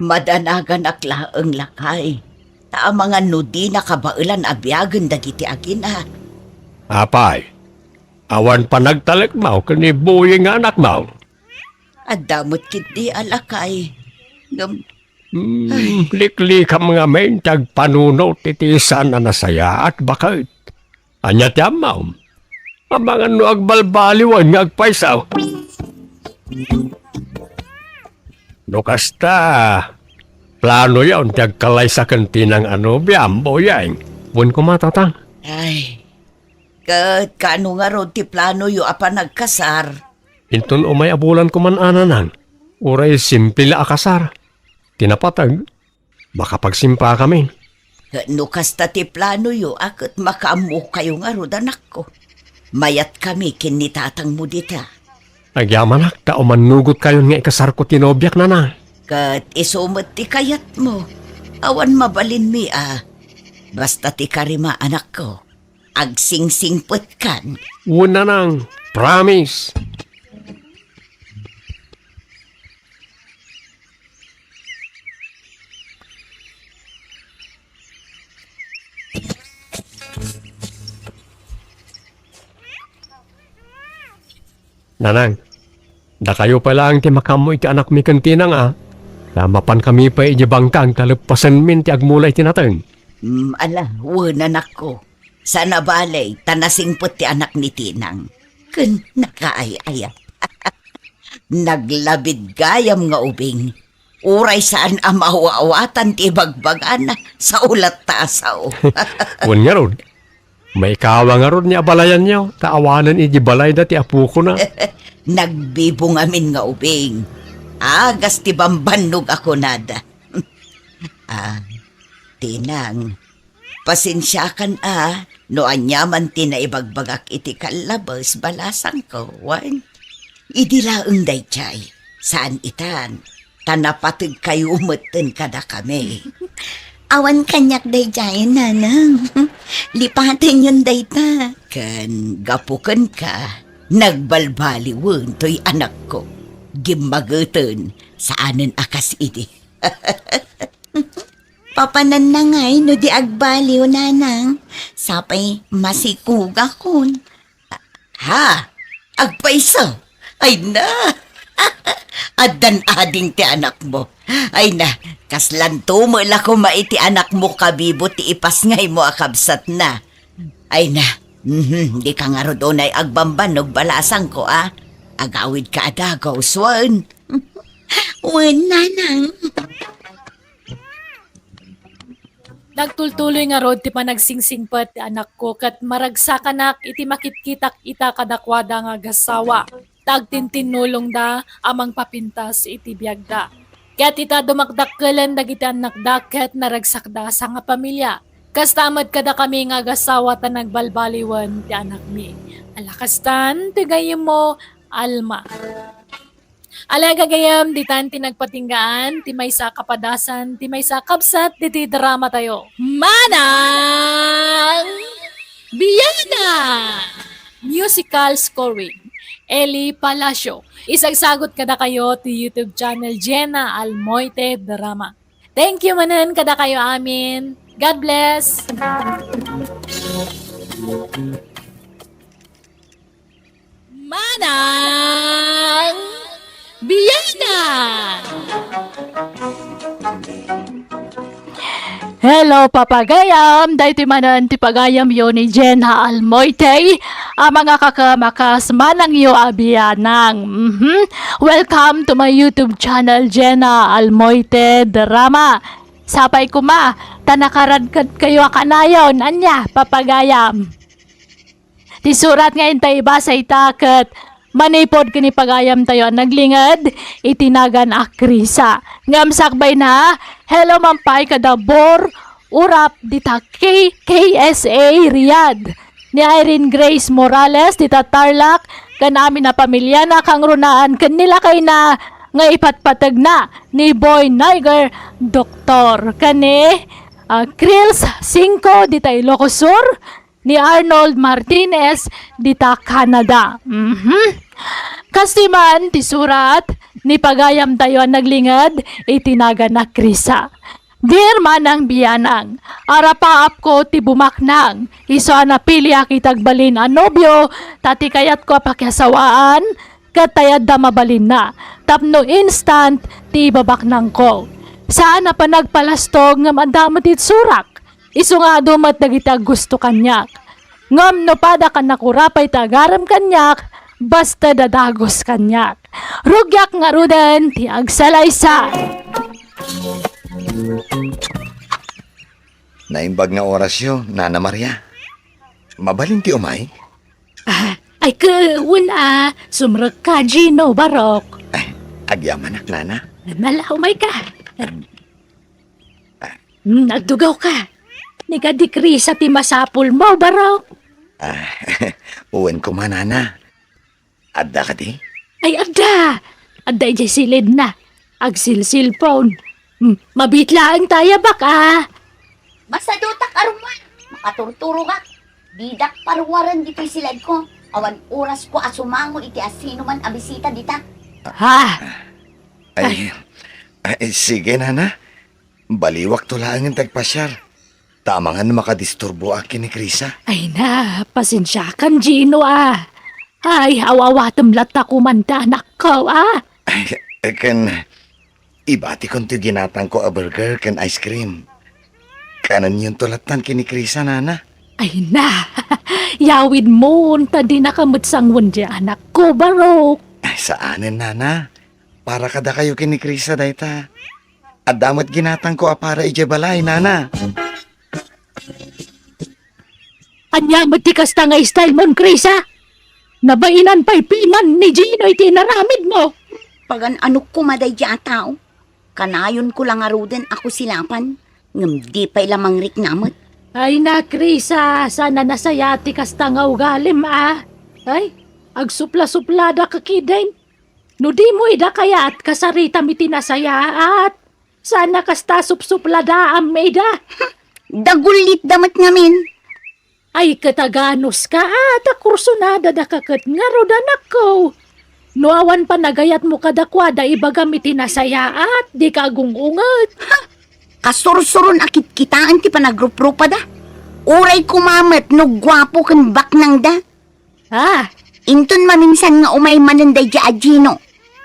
Madanagan aklaang lakay. Ta mga nudi na kabailan abyagan dagiti agina. Apay, awan pa nagtalek mo, kanibuhi nga anak mo. Adamot kiti alakay. Likli ka mga men, tag panunot titisan na nasaya at bakit. Anya tiyam mo, ang mga no agbalbaliwan nga agpaisaw. No kasta, plano yaw, tag kalay sa kantinang ano, biyambo yan. Buwan ko matatang. Ay, kat kano nga ro ti plano yu apa nagkasar. Inton umay abulan ko man ananang, uray simple la akasar. Tinapatag, makapagsimpa kami. No kasta ti plano yu akot makaamu kayo nga ro danak ko. Mayat kami kinitatang mo dita. Agyamanak, tao manugot kayo nga ikasar ko tinobyak na na. Kat isumot ti kayat mo. Awan mabalin mi Basta ti karima anak ko. Agsingsingpot kan. Una nang, promise. Nanang, da kayo pala ang ti makamoy ti anak mi kantinang Lamapan kami pa ijibangkang talapasan min ti agmulay tinatang. Ala, wunan ako. Sana balay, tanasingpot ti anak ni Tinang. Kun nakaay-aya. Naglabid gayam nga ubing. Uray saan amawa-awatan ti bagbagan sa ulat taasaw. Wan nga ron. May kawa nga ron ni abalayan niyo. Taawanan ijibalay na ti apu ko na. Nagbibong amin nga ubing. Agas ti bambanog ako nada. Tinang, pasensyakan no anyaman ti naibagbagak iti kalabas balasang ko, wan. Idilaang daychay, saan itan, tanapatig kayo umatan kada kami. Awan kanyak dayjay, nanang. Lipatin yun dayta. Kan gapukan ka, nagbalbaliwan to'y anak ko. Gimagutan, saanan akas idi. Papanan na ngay, no di agbaliw, nanang. Sapay masikuga kun. Ha? Agpaiso? Ay na! Adan ading ti anak mo. Ay na, kaslan tumula ko maiti anak mo kabibo ti ipas ngay mo akabsat na. Ay na, di ka nga rodonay agbamban og balasang ko Agawid ka adagaw, swan. Nanang. Nagtultuloy nga rod ti panagsingsingpet ti anak ko kat maragsakan iti makitkitak ita kadakwada nga gasawa. Tagtintinulong da amang papintas iti biyagda. Kat ita dumakdakkelan dagiti anak da ket naragsakda sa nga pamilya. Kastamad kada kami nga gasawa ta nagbalbaliwan ti anak mi. Alakastan ti gayem mo Alma. Alaga gayam, di tan tinagpatinggaan, ti may sa kapadasan, ti may sa kapsat, di drama tayo. Manang Biyana! Musical scoring. Eli Palacio. Isagsagot kada kayo ti YouTube channel Jenna Almoite Drama. Thank you manan kada kayo amin. God bless! Manang Biyana! Hello, papagayam! Dahil manan ti pagayam yo ni Jenna Almoite, ang mga kakamakas manang yo abiyanang. Welcome to my YouTube channel, Jenna Almoite Drama. Sapay kuma, tanakaradkad kayo akanayon, anya, papagayam. Ti surat nga intay ba sa itaket, manipod kini pagayam tayo naglingad, itinagan akrisa. Ngamsakbay na, hello mampay kadabor, urap dita KSA Riyadh. Ni Irene Grace Morales, dita Tarlac, kan amin na pamilya na kang runaan, kanila kay na nga ipatpatag na ni Boy Niger, Doktor. Kani, Krills 5, dita Ilocos Sur, ni Arnold Martinez dita Canada. Kastiman ti surat ni pagayam tayo naglingad itinaga na krisa. Dear manang biyanang, arapaap ko ti bumaknang, iso na pili akitagbalin a nobyo, tati kayat ko pakyasawaan, katayad da mabalin na, tapno instant ti babaknang ko. Saan na pa nagpalastog nga mandamat it surak? Isu nga dumat dagiti gusto kanyak. Ngam no pada ka nakurapay tagaram kanyak, basta dadagos kanyak. Rugyak nga ruden ti agsalaysay. Naimbag nga orasyo, Nana Maria. Mabalin ti umay? Ay kawun sumrek ka Gino Barok. Ay, agyaman ak, Nana. Nalahumay ka. Nagdugaw ka. Nigadikri sa ti masapul mo, Barok. Uwan ko man, Nana. Adda ka di? Ay, adda. Adda ijay silid na. Agsil-sil phone. Mabitlaan tayo baka. Masadutak aruman. Makaturturo ka. Didak paruwaran dito silad ko. Awan oras ko asumango iti asino man abisita dita. Ha? Ay, sige, Nana. Baliwak tulaan ang tagpasyar. Tama nga na makadisturbo akin ni Krisa. Ay na, pasensya kan Gino Ay, awawatam lata kumanda anak ko Ay, ibati kong ginatang ko a burger kan ice cream. Kanan yung tulatan kini Krisa, Nana. Ay na, yawid mo, tadi nakamutsang wundya anak ko, Barok. Ay, saanin, Nana? Para kada kayo kini Krisa, dayta. Adamat ginatang ko para ijebalay, Nana. Anya matikas ta nga style mon, Krisa. Nabainan pa'y piman ni Gino itinaramid mo. Pagan ano kumaday di tao. Kanayon ko lang aruden ako silapan. Ngam di pa'y lamang rik namot. Ay na, Krisa, sana nasayati kas ta nga ugalim Ay, agsupla-suplada kakidain. No di mo ida kaya at kasarita mi tinasayaat. Sana kasta suplada am ida. Dagulit damat ngamin. Ay kataganos ka ta kursunada da kakat nga rodanak ko. Nuawan pa nagayat mo kadakwada ibaga mi tinasayaat, di ka agungungat. Kasursuron akit kitaan ti panagrup-rupa da. Uray kumamat no gwapo kan baknang da. Inton maminsan nga umay mananday di Gino.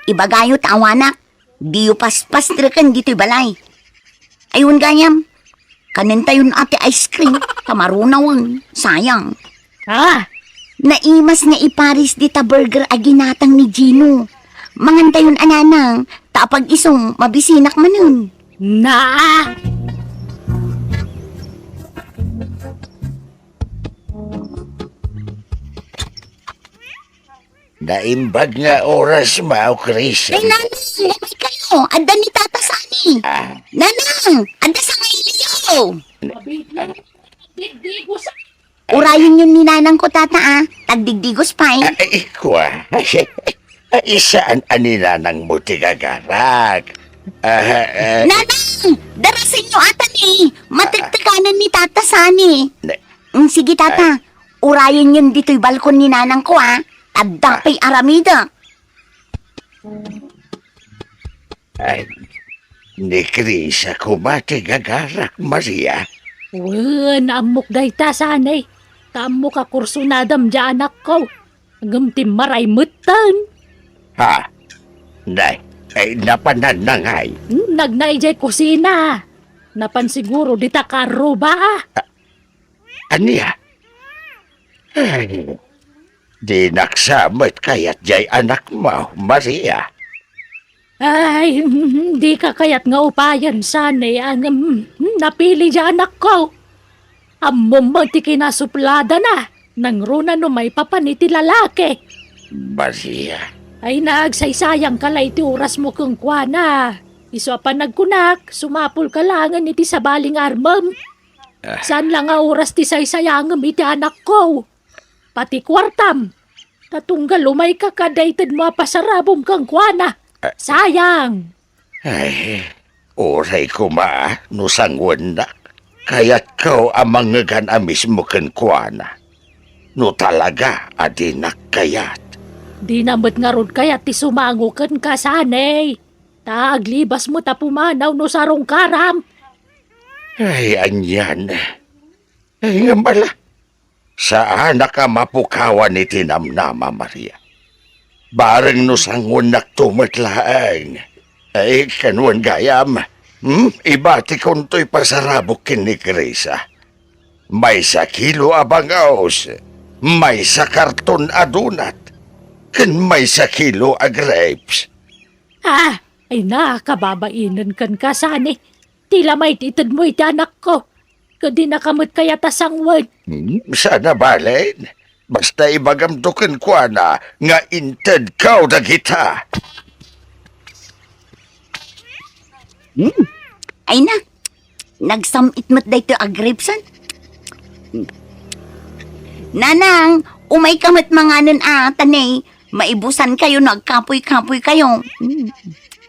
Ibagayo tawanak. Diyo paspas trekan dito'y balay. Ayun gayam. Kanintayon ate ice cream. Kamarunawan. Sayang. Naimas nga iparis dita burger aginatang ni Gino. Mangantayon ananang. Tapag isong mabisinak manun. Na! Naimbag nga oras mao, Chris. Ay, nanang, lamay kayo. Anda ni Tata Sani. Nanang, anda sa ngayon. Urayin yun ni nanang ko, Tata, ah. Tagdigdigos pa, eh. Ay, kwa. Isaan anina ng mutigagarak. Nanang, darasin nyo ata ni. Matigtikanan ni Tata Sani. Ne- Sige, Tata. Urayin yun dito'y balkon ni nanang ko, ah. Tadapay aramida. Ay, ni Chris ako matigagarak, Maria. Naamok day ta sanay. Tamo ka kursunadam dyan anak ko. Agam maray mutan. Ha? Nay, ay napanan na ngay. Nagnay jay kusina. Napan siguro di ta karo ba? Aniya? Ay, di naksamit kaya't jay anak mo, Maria. Ay, di ka kayat nga upayan sanay ang napili dyan anak ko. Amom ti kinasuplada na. Nang runa no may papaniti lalaki. Maria. Ay nagsaysayang kalay ti oras mo kung kwana. Iso pa nagkunak, sumapul ka langan iti sa baling armam. Saan lang nga oras ti saysayangam iti anak ko? Pati kwartam. Tatunggal lumay ka kadaited mo pasarabom kang kwana. Sayang. Ay, oray ko ma, no sangwan na. Kaya't kau amang ngagan amis mo kenkwana. No talaga, adinak kayat. Di namot nga rod kaya ti sumangukan ka sanay. Taaglibas mo ta pumanaw no sarong karam. Ay, anyan. Ay, nga bala. Saan na ka mapukawan ni Tinamnama, Maria? Bareng no sangon naktumatlaang. Ay, kanuan gayam. Ibati konto'y pasarabok kin ni Grisa. May sa kilo abangaos. May sa karton adunat. Kan may sa kilo a grapes. Ay nakababainan kan ka sani. Tila may titad mo iti anak ko. Kadi nakamot kaya tasangwad. Sana balen. Basta ibagamdukan ko na nga inted kaw dagita. Ay na, nagsamit mo't da ito agripsan. Nanang, umay kamat mga nun tanay. Maibusan kayo, nagkapoy-kapoy kayo.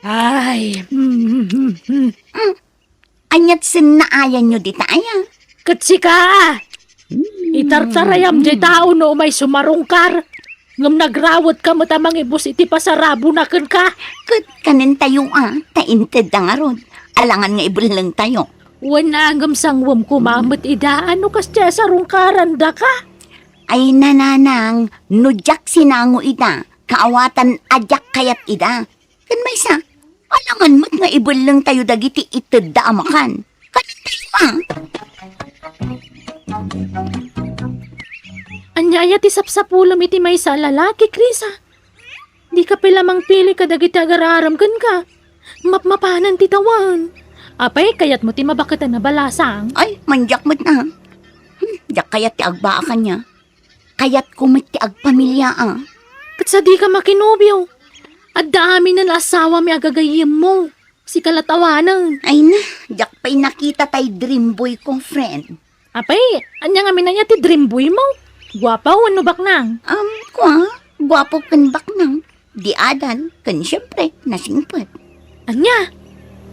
Ay, Anyat sinaayan nyo di tayo. katsi ka. Itartarayam di tao no may sumarungkar. Ngam nagrawat ka matamang ibus iti pasarabo na kan ka. Kat kanin tayo tainted na nga ron. Alangan nga ibulang tayo. Wana ngam sangwam kumamot ida. Ano kas tiya sarungkaran da ka? Ay nananang, nudyak sinango ida. Kaawatan adyak kayat ida. Kan may sa, alangan mo't nga ibulang tayo dagiti ited da amakan. Kanin tayo Anyaya ti sapsapulam iti may sa lalaki, Krisa. Di ka pilamang pili ka dagiti agararam kan ka. Mapmapanan ti tawan. Apay, kayat mo ti mabakatan na balasang. Ay, manjak mo't na. Jak kayat ti agbaa ka niya. Kayat kumit ti agpamilya Kat sa di ka makinobyo. At dami ng asawa may agagayim mo. Si kalatawanan. Ay na, jak pa'y nakita tay dream boy kong friend. Apay, anya nga minanya ti dream boy mo. Gwapa o ano baknang? Gwapo kan baknang. Di adan, kan syempre, nasingpot. Anya?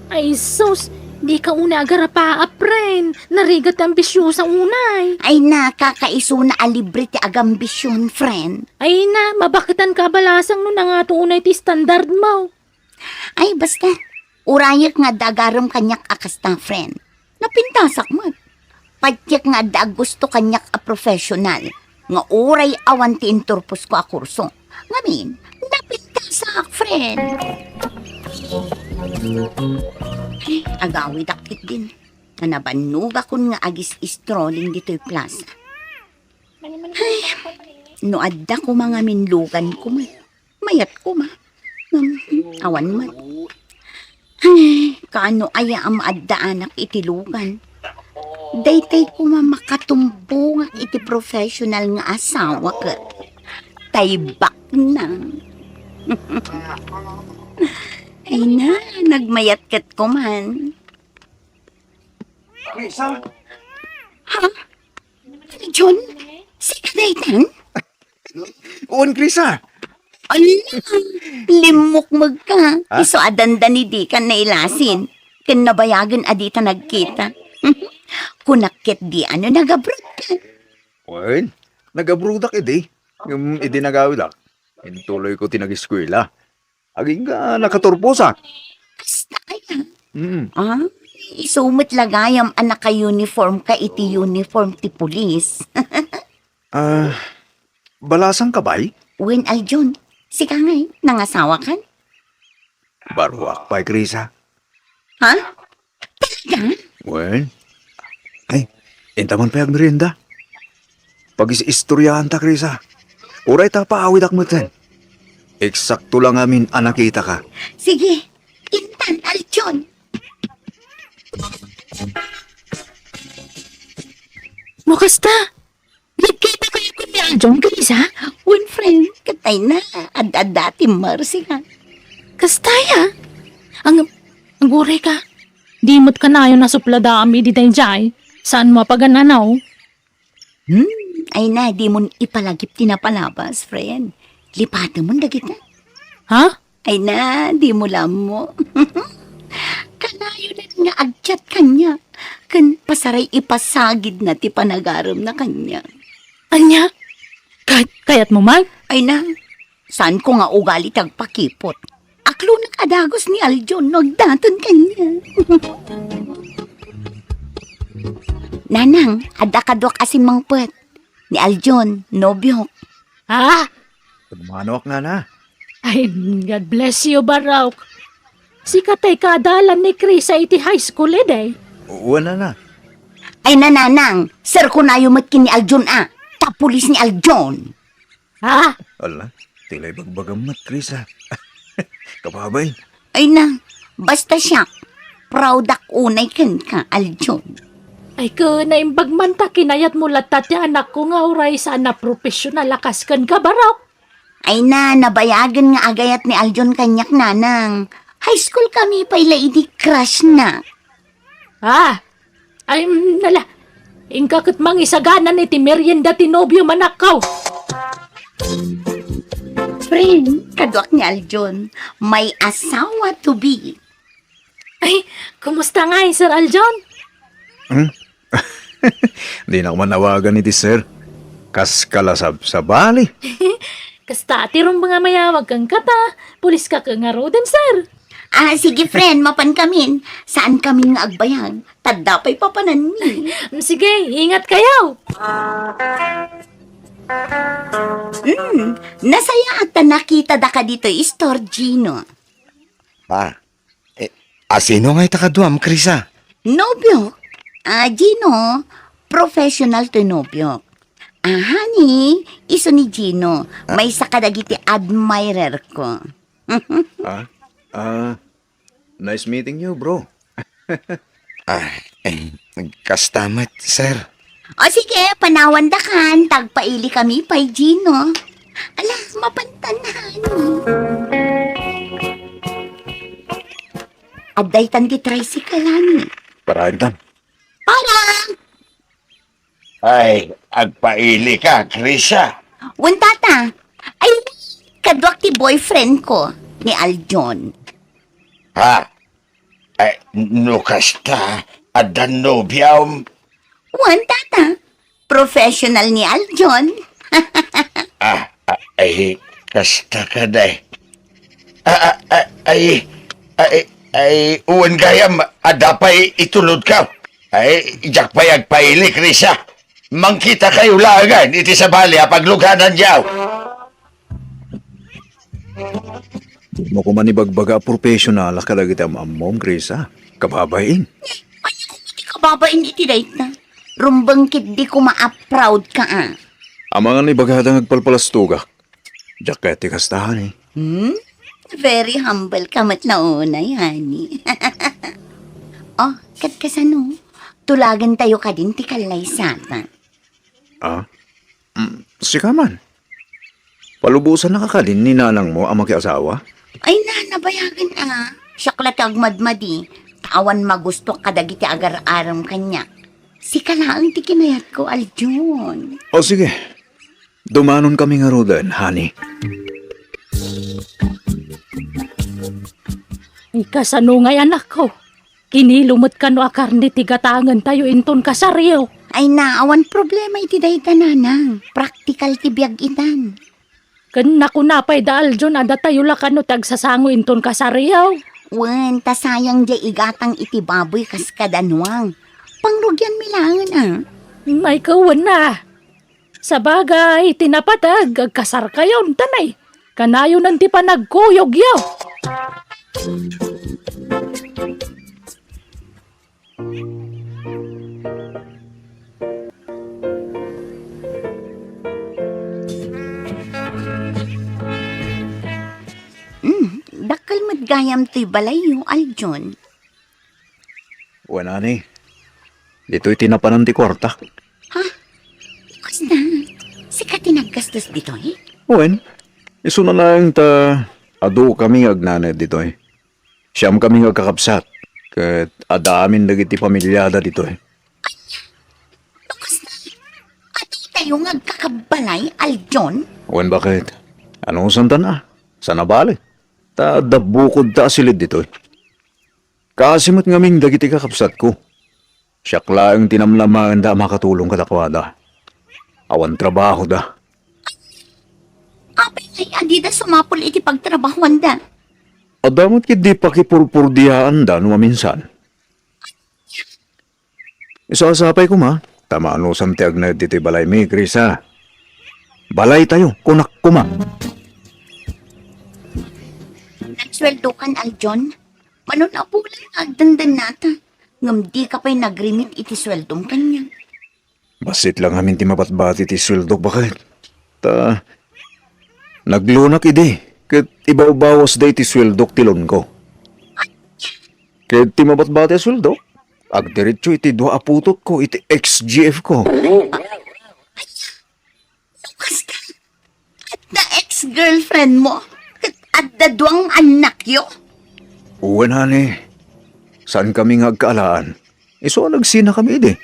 Ay sus, di ka una agarapa apren. Narigat ambisyo sa unay. Ay na, kakaiso na alibre ti agambisyon, friend. Ay na, mabakitan ka balasang no na nga unay ti standard mo. Ay, basta, urayak nga dagaram kanyak akasta, friend. Napintasak mo. Padyak nga da gusto kanyak a professional. Nga uray awan ti inturpos ko a kurso. Ngamin, napintasak, friend. Agawi dakit din. Nanabanuba kun nga agis strolling dito'y plaza. Ay, no adda ko mga minlugan ko ma. Mayat ko ma. Awan mat. Kaano aya ang maadaanak itilugan? Daytay ko makatumpo nga iti professional nga asawa ka. Taybak na. Ay na, nagmayat kat ko man. Krisa? John, si kadaytan? Uwan, Krisa. Ala, limok magka. Iso adanda ni di ka na ilasin. Kinabayagan adita nagkita. Kunakit di ano nagabrot ka. Uwan, nagabrudak edi. Yung edi nagawidak. Intuloy ko tinag-eskwela. Aging ka nakaturposak. Basta kaya. Mm. Isumit lagayam anak ka uniform ka iti uniform ti pulis. Balasang kabay? Wen Aljon, si ka ngay, nangasawa kan? Baruak pa, Krisa. Ha? Talaga? Well, ay, intaman pa yung merienda. Pag-istoryahan ta, Krisa. Uray ta paawidak mo ten. Eksakto lang amin anakita ka. Sige, intan Aljon. Makasta? Nagkita kayo ko ni Aljon, Krisa? One friend, katay na, adadati marsi ka. Kastaya? Ang uray ka. Di mo't ka na yun nasuplada kami di tayo jay. Saan mapagananaw? Ay na, di mo ipalagip tinapalabas, friend. Lipata mo dagit na. Ha? Ay na, di mo lam mo. Kanayo na nga agchat kanya. Kan pasaray ipasagid na ti panagaram na kanya. Anya? Kayat mo man? Ay na, saan ko nga ugali tagpakipot? Aklo nakadagos ni Aljon, nagdaton kanya. Nanang, adakadwak asin mangpet. Ni Aljon, nobyo. Ha? Manok nga na. Ay, God bless you, Barak. Si katay kadalan ni Chris sa iti high school eh. Uwan na. Ay nananang, sir ko na yumatkin ni Aljon tapulis ni Aljon. Ha? Ala, tilay bagbagamat, Krisa. Kababay. Ay na, basta siya. Proud ako unay ken ka, Aljon. Ay ko na imbagman ta kinayat mo latat ya anak ko nga uray sa na professional lakas kan ka, Barak. Ay na, nabayagan nga agayat ni Aljon kanyak nanang. High school kami pa ila idi crush na. Ha? Ay, nala. Ingkakit mang isaganan iti merienda tinobyo manakaw. Friend, kadwak ni Aljon, may asawa to be. Ay, kumusta nga Sir Aljon? Di na ko manawagan iti sir. Kas kalasab sa bali. Kasta tirong mga mayawag kang kata. Pulis ka nga roden, sir. Sige friend, mapan kamin. Saan kami nga agbayag? Tadapay papanan mi. Sige, ingat kayo. Nasaya at nakita da ka dito, Gino. Sino nga itakaduam, Krisa? Nobyo. Gino, professional to nobyo. Honey, iso ni Gino. May sakadagiti admirer ko. Nice meeting you, bro. Kastamat, sir. O sige, panawan da kan. Tagpaili kami pa'y Gino. Ala, mapantanahan. Aday tan di tricycle, honey. Parahin tam. Parang! Ay, agpaili ka, Krisa. Tata, ay, kadwak ti boyfriend ko, ni Aljon. Ha? Ay, nukasta, adan nobyam. Tata, professional ni Aljon. Ay, kasta ka day. Uwan gayam, adapay itulod ka. Ay, jak pay agpaili, Krisa. Mangkita kayo lagan, iti sa bali, pagluganan diyaw. Mo ko manibagbaga professional kalagit ang amom, Krisa. Kababain. Ay, ako di ka babain iti date na. Rumbangkit di ko ma-proud ka Ang mga nibagadang agpalpalastugak. Diyak kaya ti kastahan eh. Very humble ka mat na unay, honey. Oh, kat kasano? Tulagan tayo ka din ti kalay sata. Sika man. Palubusan na kakadin ni nanang mo ang mag-asawa? Ay na, nabayagan Siyakla ti agmadmadi. Tawan magusto kadagiti agar-aram kanya. Si kalaang ti kinayat ko, Aljun. O sige, dumanon kami nga rodan, honey. Ikasano ngay anak ko. Kinilumot ka no akarni tigatangan tayo inton kasaryo. Ay na, awan problema iti day kananang. Praktikal ti biyag itan. Kan ko napay daal dyan ada tayo lakano tagsasango inton kasaryo. Wen, ta sayang di igatang iti baboy kas kadanwang. Pangrugyan milangan May kawan na. Sa bagay, tinapatag, agkasar kayo, tanay. Kanayo nanti pa nagkuyog yaw. Dakal madgayam ti balayo, Aljun. Wala ni. Dito'y tinapanan ti kwarta. Kas na, sika tinaggastos dito Wen, iso na lang ta ado kami agnanay dito'y. Siyam kami agkakapsat. Kat adamin dagiti pamilyada dito'y. Kas na, ato tayo ngagkakabalay, Aljun. Wen, bakit? Anong santa na? Sana bali? Ta dabukod ta asilid dito'y. Kasimot ngaming dagiti kakapsat ko. Siyak lang tinamlaman da makatulong kadakwada. Awan trabaho da. Apay ay adida sumapol iti pagtrabahuan da. Adamot kit di pakipurpurdiyaan da no minsan. Isasapay ko ma. Tamano samtiag na diti balay mi, Chris ha. Balay tayo, kunak kuma. Nagsweldo kan, Aljun. Manon na po lang agdandan nata. Ngam di ka pa'y nagrimit iti sweldong kanya. Basit lang amin ti mabatbati ti sweldo, bakit? Ta, naglunak ide. Kat ibaw-bawas da iti sweldo tilon ko. Kat ti mabatbati sweldo, agdiretso iti dua aputot ko, iti ex-GF ko. Lukas ka. At na ex-girlfriend mo. At dadwang anak yo. Uwan, honey. Saan kami ngagkaalaan? Iso nagsina kami ide.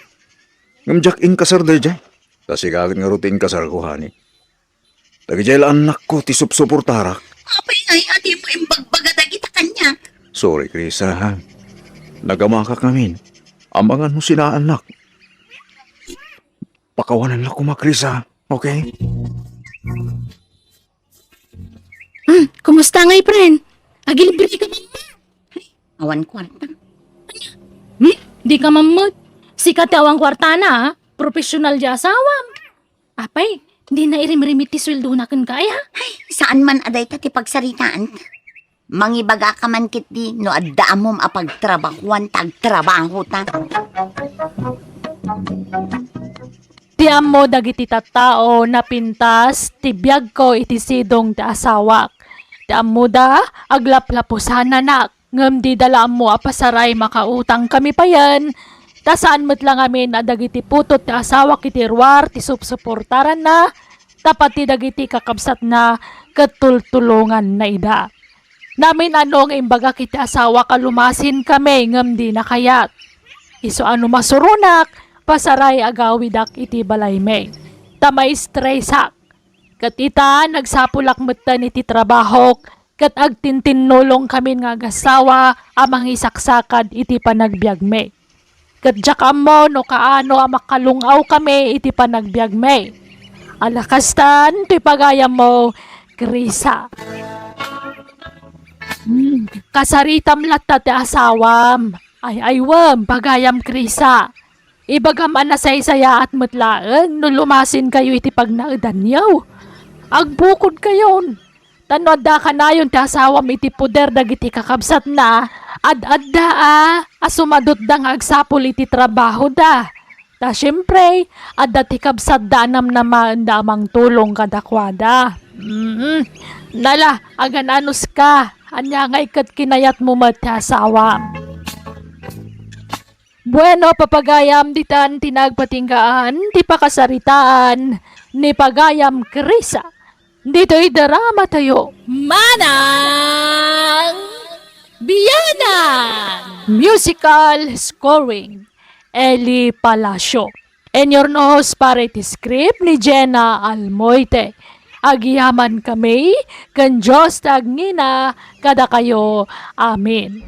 Ngamjak in kasar da jay. Kasi kagad nga rutin kasar ko, honey. Lagi jay anak ko ti supsuportarak. Apay ay adi mo imbagbaga kita kanya. Sorry, Chris, ha? Nagamakak namin. Ambangan mo sila, anak. Pakawanan lang ko, Chris, ha? Okay? Kumusta ngay, friend? Agilibili ka man. Awan kwarta. Di ka mamot. Sikat awang kwarta na, ha? Profesional di asawam. Apay, di na irim-rimit ti sweldo na kan kaya. Saan man aday ta ti pagsaritaan? Mangibaga ka man kit di no adda mom apagtrabahuan tagtrabaho ta. Tiam mo dagiti tattao na pintas, tibiyag ko iti sidong ti asawak. Tiam mo da, aglaplapusan na ngam di dala mo apasaray makautang kami pa yan. Tasaan mo't lang amin na dagiti putot ti asawak iti ruwar, ti supsuportaran na, tapat ti dagiti kakabsat na katultulungan na ida. Namin anong imbaga kiti asawa kalumasin kami ngam di nakayat. Iso ano masurunak, pasaray agawidak iti balay me. Tamay stressak. Kat ita nagsapulak mutan iti trabahok, kat agtintinulong kami nga agasawa amang isaksakad iti panagbiag me. Kat jakam mo no kaano makalungaw kami iti panagbiag me. Alakastan, ti pagayam mo, Krisa. Kasaritam latta ti asawam. Ay aywam, pagayam Krisa. Ibagam anasay-saya at mutlaan, no lumasin kayo iti pagnaudan yaw. Agbukod kayon. Tanod da ka na yun ti asawam iti puder dagiti kakabsat na. Ad-adda asumadot da nga agsapol iti trabaho da. Ta syempre, adda ti kabsat da naman damang tulong kadakwada. Nala, agan anus ka. Anya nga ikat kinayat mo matasawam. Bueno, papagayam ditan tinagpatinggaan, ti pakasaritaan, ni pagayam krisa. Dito'y drama tayo. Manang Biyanan! Musical scoring, Eli Palacio. And your nose para iti script ni Jenna Almoite. Agiyaman kami, kan Diyos tagngina, kada kayo. Amen.